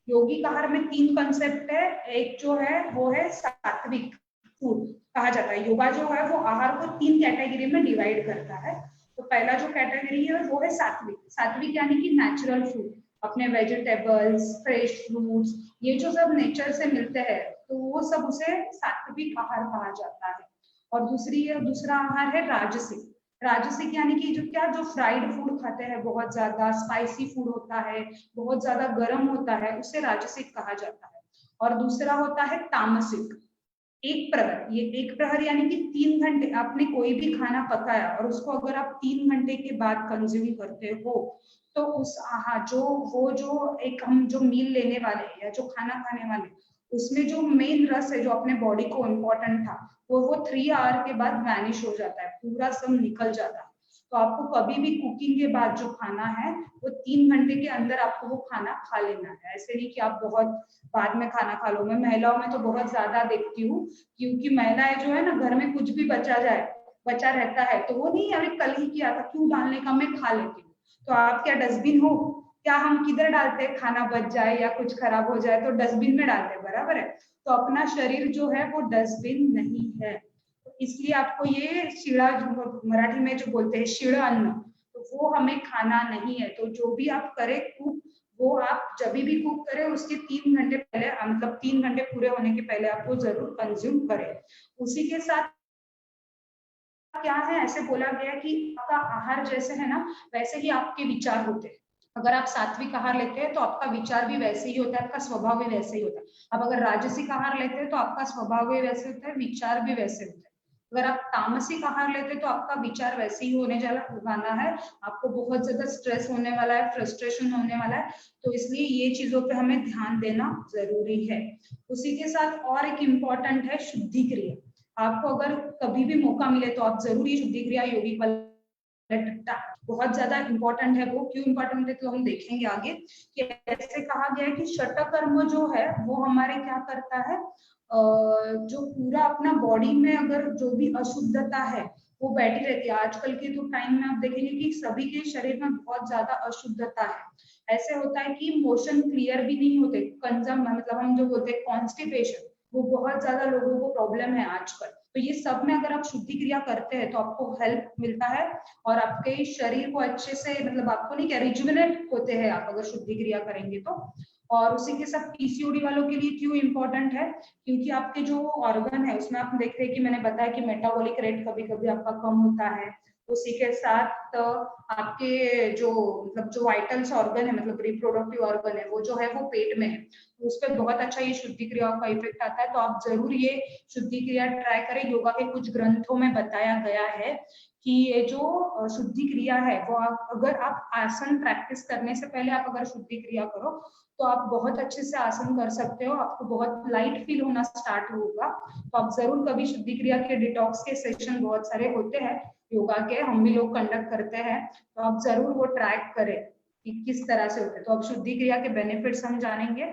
यौगिक आहार में 3 कंसेप्ट है। एक जो है वो है सात्विक फूड कहा जाता है। योगा जो है वो आहार को 3 कैटेगरी में डिवाइड करता है। तो पहला जो कैटेगरी है वो है सात्विक। सात्विक यानी कि नेचुरल फूड, अपने वेजिटेबल्स, फ्रेश फ्रूट्स, ये जो सब नेचर से मिलते हैं, तो वो सब उसे सात्विक आहार कहा जाता है। और दूसरा आहार है राजसिक। राजसिक यानी कि जो फ्राइड फूड खाते हैं, बहुत ज्यादा स्पाइसी फूड होता है, बहुत ज्यादा गर्म होता है, उसे राजसिक कहा जाता है। और दूसरा होता है तामसिक, एक प्रहर। ये एक प्रहर यानी कि 3 घंटे आपने कोई भी खाना पकाया और उसको अगर आप 3 घंटे के बाद कंज्यूम करते हो, तो उस आहार जो एक हम जो मील लेने वाले हैं या जो खाना खाने वाले, उसमें जो मेन रस है जो अपने बॉडी को इम्पोर्टेंट था, वो 3 आवर के बाद वैनिश हो जाता है, पूरा सब निकल जाता है। तो आपको कभी भी कुकिंग के बाद जो खाना है वो 3 घंटे के अंदर आपको वो खाना खा लेना है। ऐसे नहीं कि आप बहुत बाद में खाना खा लो। मैं महिलाओं में तो बहुत ज्यादा देखती हूँ, क्योंकि महिलाएं जो है ना, घर में कुछ भी बचा रहता है तो वो नहीं, अरे कल ही किया था, क्यों डालने का, मैं खा लेती हूँ। तो आप क्या डस्टबिन हो क्या? हम किधर डालते हैं, खाना बच जाए या कुछ खराब हो जाए तो डस्टबिन में डालते हैं, बराबर है। तो अपना शरीर जो है वो डस्टबिन नहीं है, तो इसलिए आपको ये शिड़ा, जो मराठी में जो बोलते हैं शिड़ अन्न, तो वो हमें खाना नहीं है। तो जो भी आप करें कुक, वो आप जब भी कुक करें उसके 3 घंटे पहले, मतलब 3 घंटे पूरे होने के पहले आपको जरूर कंज्यूम करें। उसी के साथ क्या है, ऐसे बोला गया कि आपका आहार जैसे है ना, वैसे ही आपके विचार होते हैं। अगर आप सात्विक आहार लेते हैं तो आपका विचार भी वैसे ही होता है, आपका स्वभाव भी वैसे ही होता है। अब अगर राजसिक आहार लेते हैं तो आपका स्वभाव भी वैसे होता है, विचार भी वैसे होते हैं। अगर आप तामसिक आहार लेते हैं तो आपका विचार वैसे ही होने वाला है, आपको बहुत ज्यादा स्ट्रेस होने वाला है, फ्रस्ट्रेशन होने वाला है। तो इसलिए ये चीजों पे हमें ध्यान देना जरूरी है। उसी के साथ और एक इम्पोर्टेंट है शुद्धि क्रिया। आपको अगर कभी भी मौका मिले तो आप जरूर ये शुद्धि क्रिया यौगिक वाला बहुत ज्यादा इंपॉर्टेंट है। वो क्यों इंपॉर्टेंट है तो हम देखेंगे आगे। कि ऐसे कहा गया है कि षटकर्म जो है वो हमारे क्या करता है, जो पूरा अपना बॉडी में अगर जो भी अशुद्धता है वो बैठी रहती है। आजकल के तो टाइम में आप देखेंगे कि सभी के शरीर में बहुत ज्यादा अशुद्धता है। ऐसे होता है कि मोशन क्लियर भी नहीं होते, कंजम मतलब हम जो बोलते हैं कॉन्स्टिपेशन, वो बहुत ज्यादा लोगों को प्रॉब्लम है आजकल। तो ये सब में अगर आप शुद्धि क्रिया करते हैं तो आपको हेल्प मिलता है, और आपके शरीर को अच्छे से, मतलब आपको नहीं क्या, रिजुविनेट होते हैं आप अगर शुद्धि क्रिया करेंगे तो। और उसी के साथ पीसीओडी वालों के लिए क्यों इम्पोर्टेंट है, क्योंकि आपके जो ऑर्गन है उसमें आप देख रहे हैं कि मैंने बताया कि मेटाबॉलिक रेट कभी कभी आपका कम होता है। उसी के साथ आपके जो मतलब जो वाइटल्स ऑर्गन है, मतलब रिप्रोडक्टिव ऑर्गन है, वो जो है वो पेट में है, तो उस पर बहुत अच्छा ये शुद्धि क्रियाओं का इफेक्ट आता है। तो आप जरूर ये शुद्धि क्रिया ट्राई करें। योगा के कुछ ग्रंथों में बताया गया है कि ये जो शुद्धि क्रिया है वो अगर आप आसन प्रैक्टिस करने से पहले आप अगर शुद्धि क्रिया करो तो आप बहुत अच्छे से आसन कर सकते हो, आपको बहुत लाइट फील होना स्टार्ट होगा। तो आप जरूर कभी शुद्धि क्रिया के डिटॉक्स के सेशन बहुत सारे होते हैं योगा के, हम भी लोग कंडक्ट करते हैं, तो आप जरूर वो ट्राई करें कि किस तरह से होते हैं। तो अब शुद्धि क्रिया के बेनिफिट्स हम जानेंगे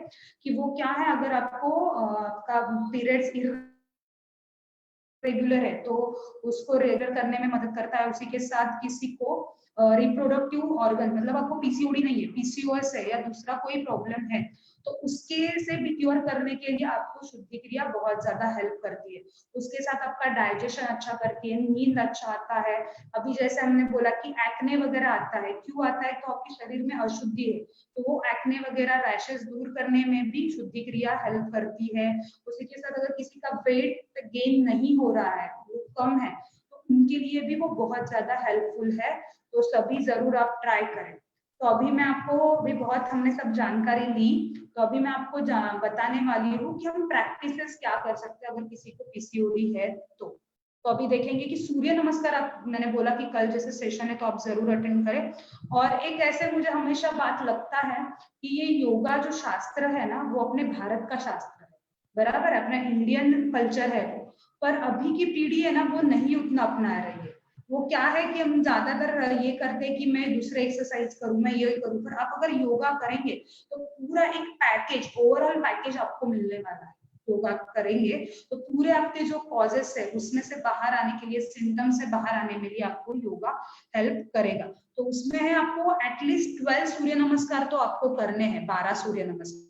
कि वो क्या है। अगर आपको आपका पीरियड्स रेगुलर है तो उसको रेगुलर करने में मदद करता है। उसी के साथ किसी को रिप्रोडक्टिव ऑर्गन मतलब आपको पीसीओडी नहीं है, पीसीओएस है या दूसरा कोई प्रॉब्लम है, तो उसके से भी क्योर करने के लिए आपको शुद्धि क्रिया बहुत ज्यादा हेल्प करती है। उसके साथ आपका डाइजेशन अच्छा करती है, नींद अच्छा आता है। अभी जैसे हमने बोला कि एक्ने वगैरह आता है, क्यों आता है, तो आपके शरीर में अशुद्धि है, तो वो एक्ने वगैरह रैशेस दूर करने में भी शुद्धि क्रिया हेल्प करती है। उसी के साथ अगर किसी का वेट गेन नहीं हो रहा है, वो कम है, तो उनके लिए भी वो बहुत ज्यादा हेल्पफुल है। तो सभी जरूर आप ट्राई करें। तो अभी मैं आपको भी बहुत हमने सब जानकारी ली, तो अभी मैं आपको बताने वाली हूँ कि हम प्रैक्टिसेस क्या कर सकते हैं अगर किसी को पीसीओडी है तो अभी देखेंगे कि सूर्य नमस्कार, आप मैंने बोला कि कल जैसे सेशन है तो आप जरूर अटेंड करें। और एक ऐसे मुझे हमेशा बात लगता है कि ये योगा जो शास्त्र है ना वो अपने भारत का शास्त्र है, बराबर, अपना इंडियन कल्चर है, पर अभी की पीढ़ी है ना वो नहीं उतना अपना रही है। वो क्या है कि हम ज्यादातर ये करते हैं कि मैं दूसरे एक्सरसाइज करूं, मैं ये करूं, पर आप अगर योगा करेंगे तो पूरा एक पैकेज, ओवरऑल पैकेज आपको मिलने वाला है। योगा करेंगे तो पूरे आपके जो कॉजेस है उसमें से बाहर आने के लिए, सिम्टम से बाहर आने में लिए आपको योगा हेल्प करेगा। तो उसमें है आपको एटलीस्ट 12 सूर्य नमस्कार तो आपको करने हैं, 12 सूर्य नमस्कार।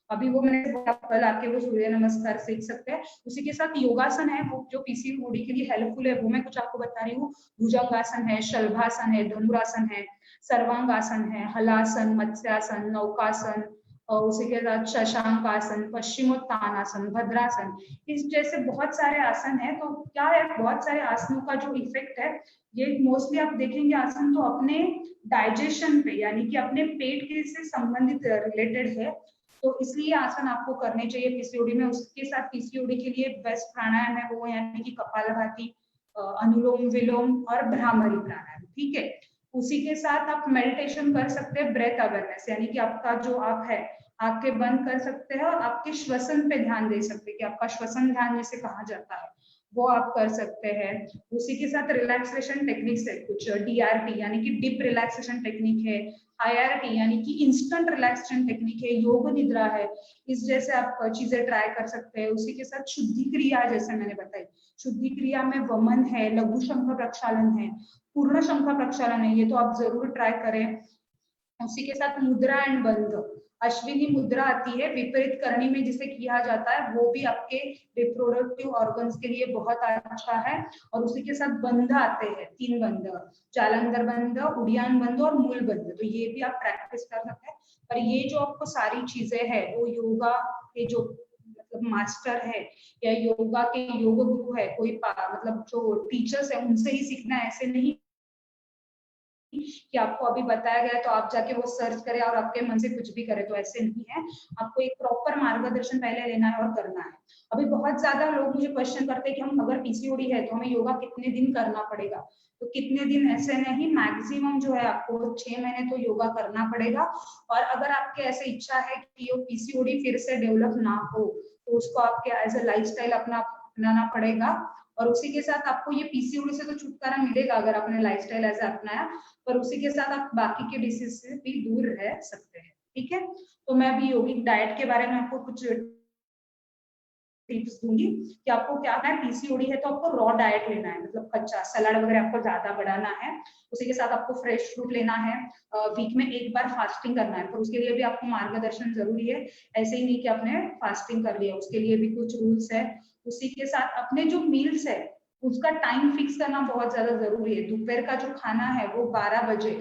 अभी वो मैंने बोला कल आके वो सूर्य नमस्कार सीख सकते हैं। उसी के साथ योगासन है वो जो पीसीओडी के लिए हेल्पफुल है, वो मैं कुछ आपको बता रही हूँ। भुजंगासन है, शलभासन है, धनुरासन है, सर्वांगासन है, हलासन, मत्स्यासन, नौकासन, और उसी के साथ शशांक आसन, पश्चिमोत्तानासन, भद्रासन, इस जैसे बहुत सारे आसन है। तो क्या है, बहुत सारे आसनों का जो इफेक्ट है ये मोस्टली आप देखेंगे आसन तो अपने डाइजेशन पे यानी कि अपने पेट के से संबंधित रिलेटेड है, तो इसलिए आसन आपको करने चाहिए पीसीओडी में। उसके साथ पीसीओडी के लिए बेस्ट प्राणायाम है वो यानी कि कपालभाति, अनुलोम विलोम और भ्रामरी प्राणायाम, ठीक है। उसी के साथ आप मेडिटेशन कर सकते हैं, ब्रेथ अवेयरनेस यानी कि आपका जो आप है आंखें बंद कर सकते हैं और आपके श्वसन पे ध्यान दे सकते हैं कि आपका श्वसन ध्यान जिसे कहा जाता है वो आप कर सकते हैं। उसी के साथ रिलैक्सेशन टेक्निक्स है कुछ, डीआरटी यानी कि डीप रिलैक्सेशन टेक्निक है, आईआरटी यानी कि इंस्टेंट रिलैक्सेशन टेक्निक है, योग निद्रा है, इस जैसे आप चीजें ट्राई कर सकते हैं। उसी के साथ शुद्धि क्रिया जैसे मैंने बताई, शुद्धि क्रिया में वमन है, लघु शंख प्रक्षालन है, पूर्ण शंख प्रक्षालन है, ये तो आप जरूर ट्राई करें। उसी के साथ मुद्रा एंड बंध, अश्विनी मुद्रा आती है विपरीत करनी में जिसे किया जाता है, वो भी आपके रिप्रोडक्टिव ऑर्गन्स के लिए बहुत अच्छा है। और उसी के साथ बंध आते हैं, 3 बंध, जालंधर बंध, उड़ियान बंध और मूल बंध, तो ये भी आप प्रैक्टिस कर सकते हैं। पर ये जो आपको सारी चीजें है वो योगा के जो मतलब मास्टर है या योगा के योग गुरु है, कोई मतलब जो टीचर्स है उनसे ही सीखना है, ऐसे नहीं कि आपको अभी बताया गया तो आप जाके वो सर्च करें और आपके मन से कुछ भी करें, तो ऐसे नहीं है। आपको एक प्रॉपर मार्गदर्शन पहले लेना है और करना है। अभी बहुत ज्यादा लोग मुझे क्वेश्चन करते हैं कि हम अगर पीसीओडी है तो हमें योगा कितने दिन करना पड़ेगा, तो कितने दिन ऐसे नहीं, मैक्सिमम जो है आपको 6 महीने तो योगा करना पड़ेगा। और अगर आपके ऐसे इच्छा है कि ये पीसीओडी फिर से डेवलप ना हो तो उसको आपके एज ए लाइफस्टाइल अपनाना पड़ेगा। और उसी के साथ आपको ये पीसीओडी से तो छुटकारा मिलेगा अगर आपने लाइफस्टाइल ऐसा अपनाया, पर उसी के साथ आप बाकी के डिसीज से भी दूर रह सकते हैं, ठीक है। तो मैं अभी योगिक डाइट के बारे में आपको कुछ टिप्स दूंगी कि आपको क्या करना है। पीसीओडी है तो आपको रॉ डाइट लेना है, मतलब कच्चा सलाद वगैरह आपको ज्यादा बढ़ाना है। उसी के साथ आपको फ्रेश फ्रूट लेना है, वीक में एक बार फास्टिंग करना है, पर उसके लिए भी आपको मार्गदर्शन जरूरी है। ऐसे ही नहीं कि आपने फास्टिंग कर लिया, उसके लिए भी कुछ रूल्स है। उसी के साथ अपने जो मील्स है उसका टाइम फिक्स करना बहुत ज्यादा जरूरी है। दोपहर का जो खाना है वो 12 बजे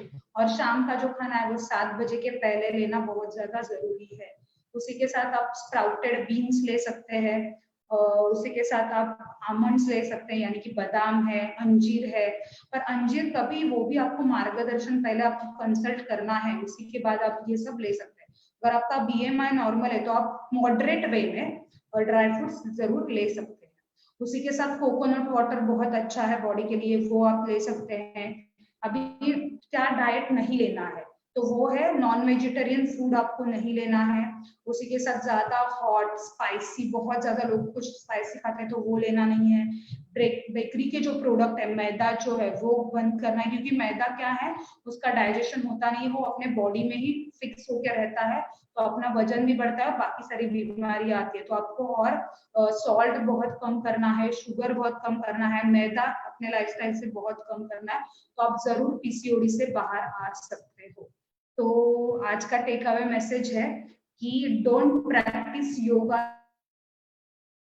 और शाम का जो खाना है वो 7 बजे के पहले लेना बहुत ज्यादा जरूरी है। उसी के साथ आप स्प्राउटेड बीन्स ले सकते हैं, और उसी के साथ आप आमंड्स ले सकते हैं, यानी कि बादाम है, अंजीर है। पर अंजीर कभी, वो भी आपको मार्गदर्शन पहले आपको कंसल्ट करना है, उसी के बाद आप ये सब ले सकते हैं। अगर आपका बीएमआई नॉर्मल है तो आप मॉडरेट वे में और ड्राई फ्रूट्स जरूर ले सकते हैं। उसी के साथ कोकोनट वाटर बहुत अच्छा है बॉडी के लिए, वो आप ले सकते हैं। अभी क्या डाइट नहीं लेना है तो वो है नॉन वेजिटेरियन फूड आपको नहीं लेना है। उसी के साथ ज्यादा हॉट स्पाइसी, बहुत ज्यादा लोग कुछ स्पाइसी खाते हैं तो वो लेना नहीं है। बेकरी के जो प्रोडक्ट है, मैदा जो है वो बंद करना है, क्योंकि मैदा क्या है, उसका डाइजेशन होता नहीं है, वो अपने बॉडी में ही फिक्स होकर रहता है, तो अपना वजन भी बढ़ता है और बाकी सारी बीमारी आती है। तो आपको और सॉल्ट बहुत कम करना है, शुगर बहुत कम करना है, मैदा अपने लाइफस्टाइल से बहुत कम करना है, तो आप जरूर पीसीओडी से बाहर आ सकते हो। तो आज का टेक अवे मैसेज है कि don't practice yoga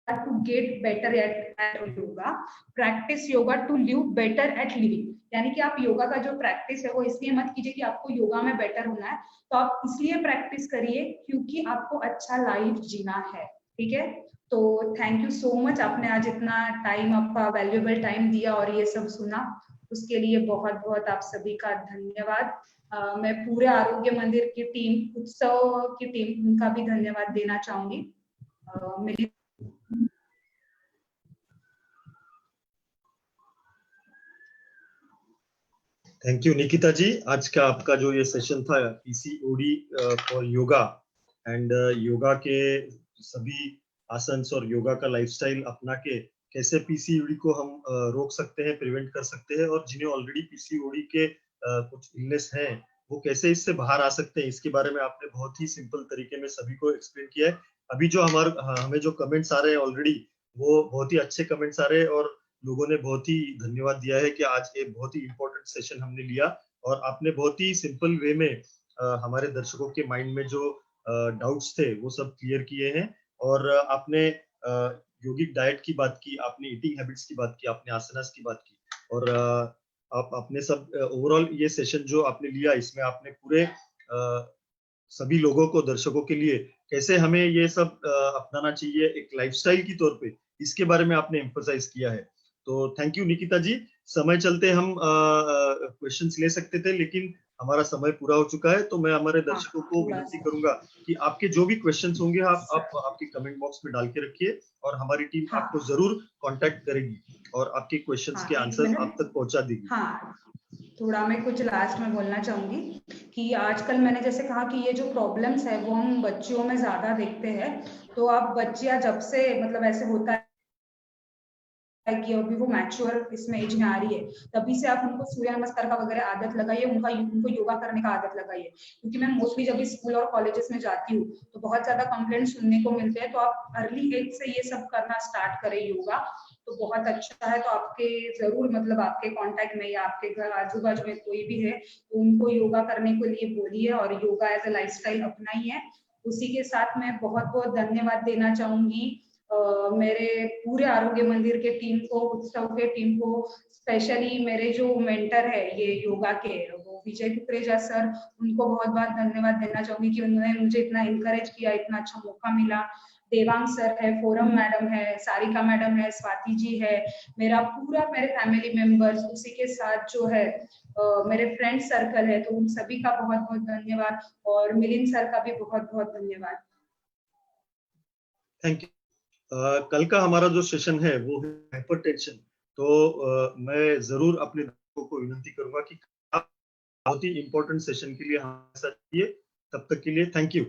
to get better at yoga, practice yoga to live better at living। यानी कि आप योगा का जो प्रैक्टिस है वो इसलिए मत कीजिए कि आपको योगा में बेटर होना है, तो आप इसलिए प्रैक्टिस करिए क्योंकि आपको अच्छा लाइफ जीना है। ठीक है, तो थैंक यू सो मच, आपने आज इतना टाइम, आपका वैल्यूएबल टाइम दिया और ये सब सुना, उसके लिए बहुत बहुत आप सभी का धन्यवाद। मैं पूरे आरोग्य मंदिर की टीम, उत्सव की टीम, उनका भी धन्यवाद देना चाहूंगी। मेरी थैंक यू निकिता जी। आज का आपका जो ये सेशन था PCOD for yoga and yoga के सभी आसन और योगा का लाइफस्टाइल अपना के कैसे पीसीओडी को हम रोक सकते हैं, प्रिवेंट कर सकते हैं, और जिन्हें ऑलरेडी पीसीओडी के कुछ इलनेस हैं वो कैसे इससे बाहर आ सकते हैं, इसके बारे में आपने बहुत ही सिंपल तरीके में सभी को एक्सप्लेन किया है। अभी जो हमें जो कमेंट्स आ रहे हैं ऑलरेडी, वो बहुत ही अच्छे कमेंट्स आ रहे हैं और लोगों ने बहुत ही धन्यवाद दिया है कि आज एक बहुत ही इंपॉर्टेंट सेशन हमने लिया और आपने बहुत ही सिंपल वे में हमारे दर्शकों के माइंड में जो डाउट्स थे वो सब क्लियर किए हैं। और आपने योगिक डाइट की बात की, आपने ईटिंग हैबिट्स की बात की, आपने आसनास की बात की, और आप आपने सब ओवरऑल ये सेशन जो आपने लिया इसमें आपने पूरे सभी लोगों को, दर्शकों के लिए कैसे हमें ये सब अपनाना चाहिए एक लाइफस्टाइल की तौर पे, इसके बारे में आपने एम्फसाइज किया है। तो थैंक यू निकिता जी। समय चलते हम क्वेश्चंस ले सकते थे लेकिन हमारा समय पूरा हो चुका है, तो मैं हमारे दर्शकों को विनती करूंगा कि आपके जो भी क्वेश्चंस होंगे आप आपके कमेंट बॉक्स में डाल के रखिए और हमारी टीम आपको जरूर कांटेक्ट करेगी और आपके क्वेश्चंस के आंसर आप तक पहुंचा देगी। हाँ, थोड़ा मैं कुछ लास्ट में बोलना चाहूंगी कि आजकल मैंने जैसे कहा कि ये जो प्रॉब्लम्स है वो हम बच्चियों में ज्यादा देखते हैं। तो आप बच्चियां जब से, मतलब ऐसे होता है कि अभी वो मैच्योर इसमें एज में आ रही है, तभी से आप उनको सूर्य नमस्कार का वगैरह आदत लगाइए, उनको योगा करने का आदत लगाइए। क्योंकि मैं मोस्टली जब भी स्कूल और कॉलेजेस में जाती हूँ तो बहुत ज्यादा कंप्लेंट सुनने को मिलते हैं, तो आप अर्ली एज से ये सब करना स्टार्ट करें योगा, तो बहुत अच्छा है। तो आपके जरूर, मतलब आपके कांटेक्ट में या आपके घर आजू बाजू में कोई भी है तो उनको योगा करने के लिए बोलिए और योगा एज ए लाइफस्टाइल अपनाइए। उसी के साथ मैं बहुत बहुत धन्यवाद देना चाहूंगी मेरे पूरे आरोग्य मंदिर के टीम को, उत्सव के टीम को, स्पेशली मेरे जो मेंटर है ये योगा के, वो विजय कुकरेजा सर, उनको बहुत बहुत धन्यवाद देना चाहूंगी कि उन्होंने मुझे इतना इनकरेज किया, इतना अच्छा मौका मिला। देवांग सर है, फोरम मैडम है, सारिका मैडम है, स्वाति जी है, मेरे फैमिली मेंबर्स, उसी के साथ जो है मेरे फ्रेंड सर्कल है, तो उन सभी का बहुत बहुत धन्यवाद, और मिलिंद सर का भी बहुत बहुत धन्यवाद। Thank you. कल का हमारा जो सेशन है वो है हाइपरटेंशन। तो मैं जरूर अपने दर्शकों को विनती करूंगा कि आप बहुत ही इंपॉर्टेंट सेशन के लिए हमारे साथ रहिए। तब तक के लिए थैंक यू।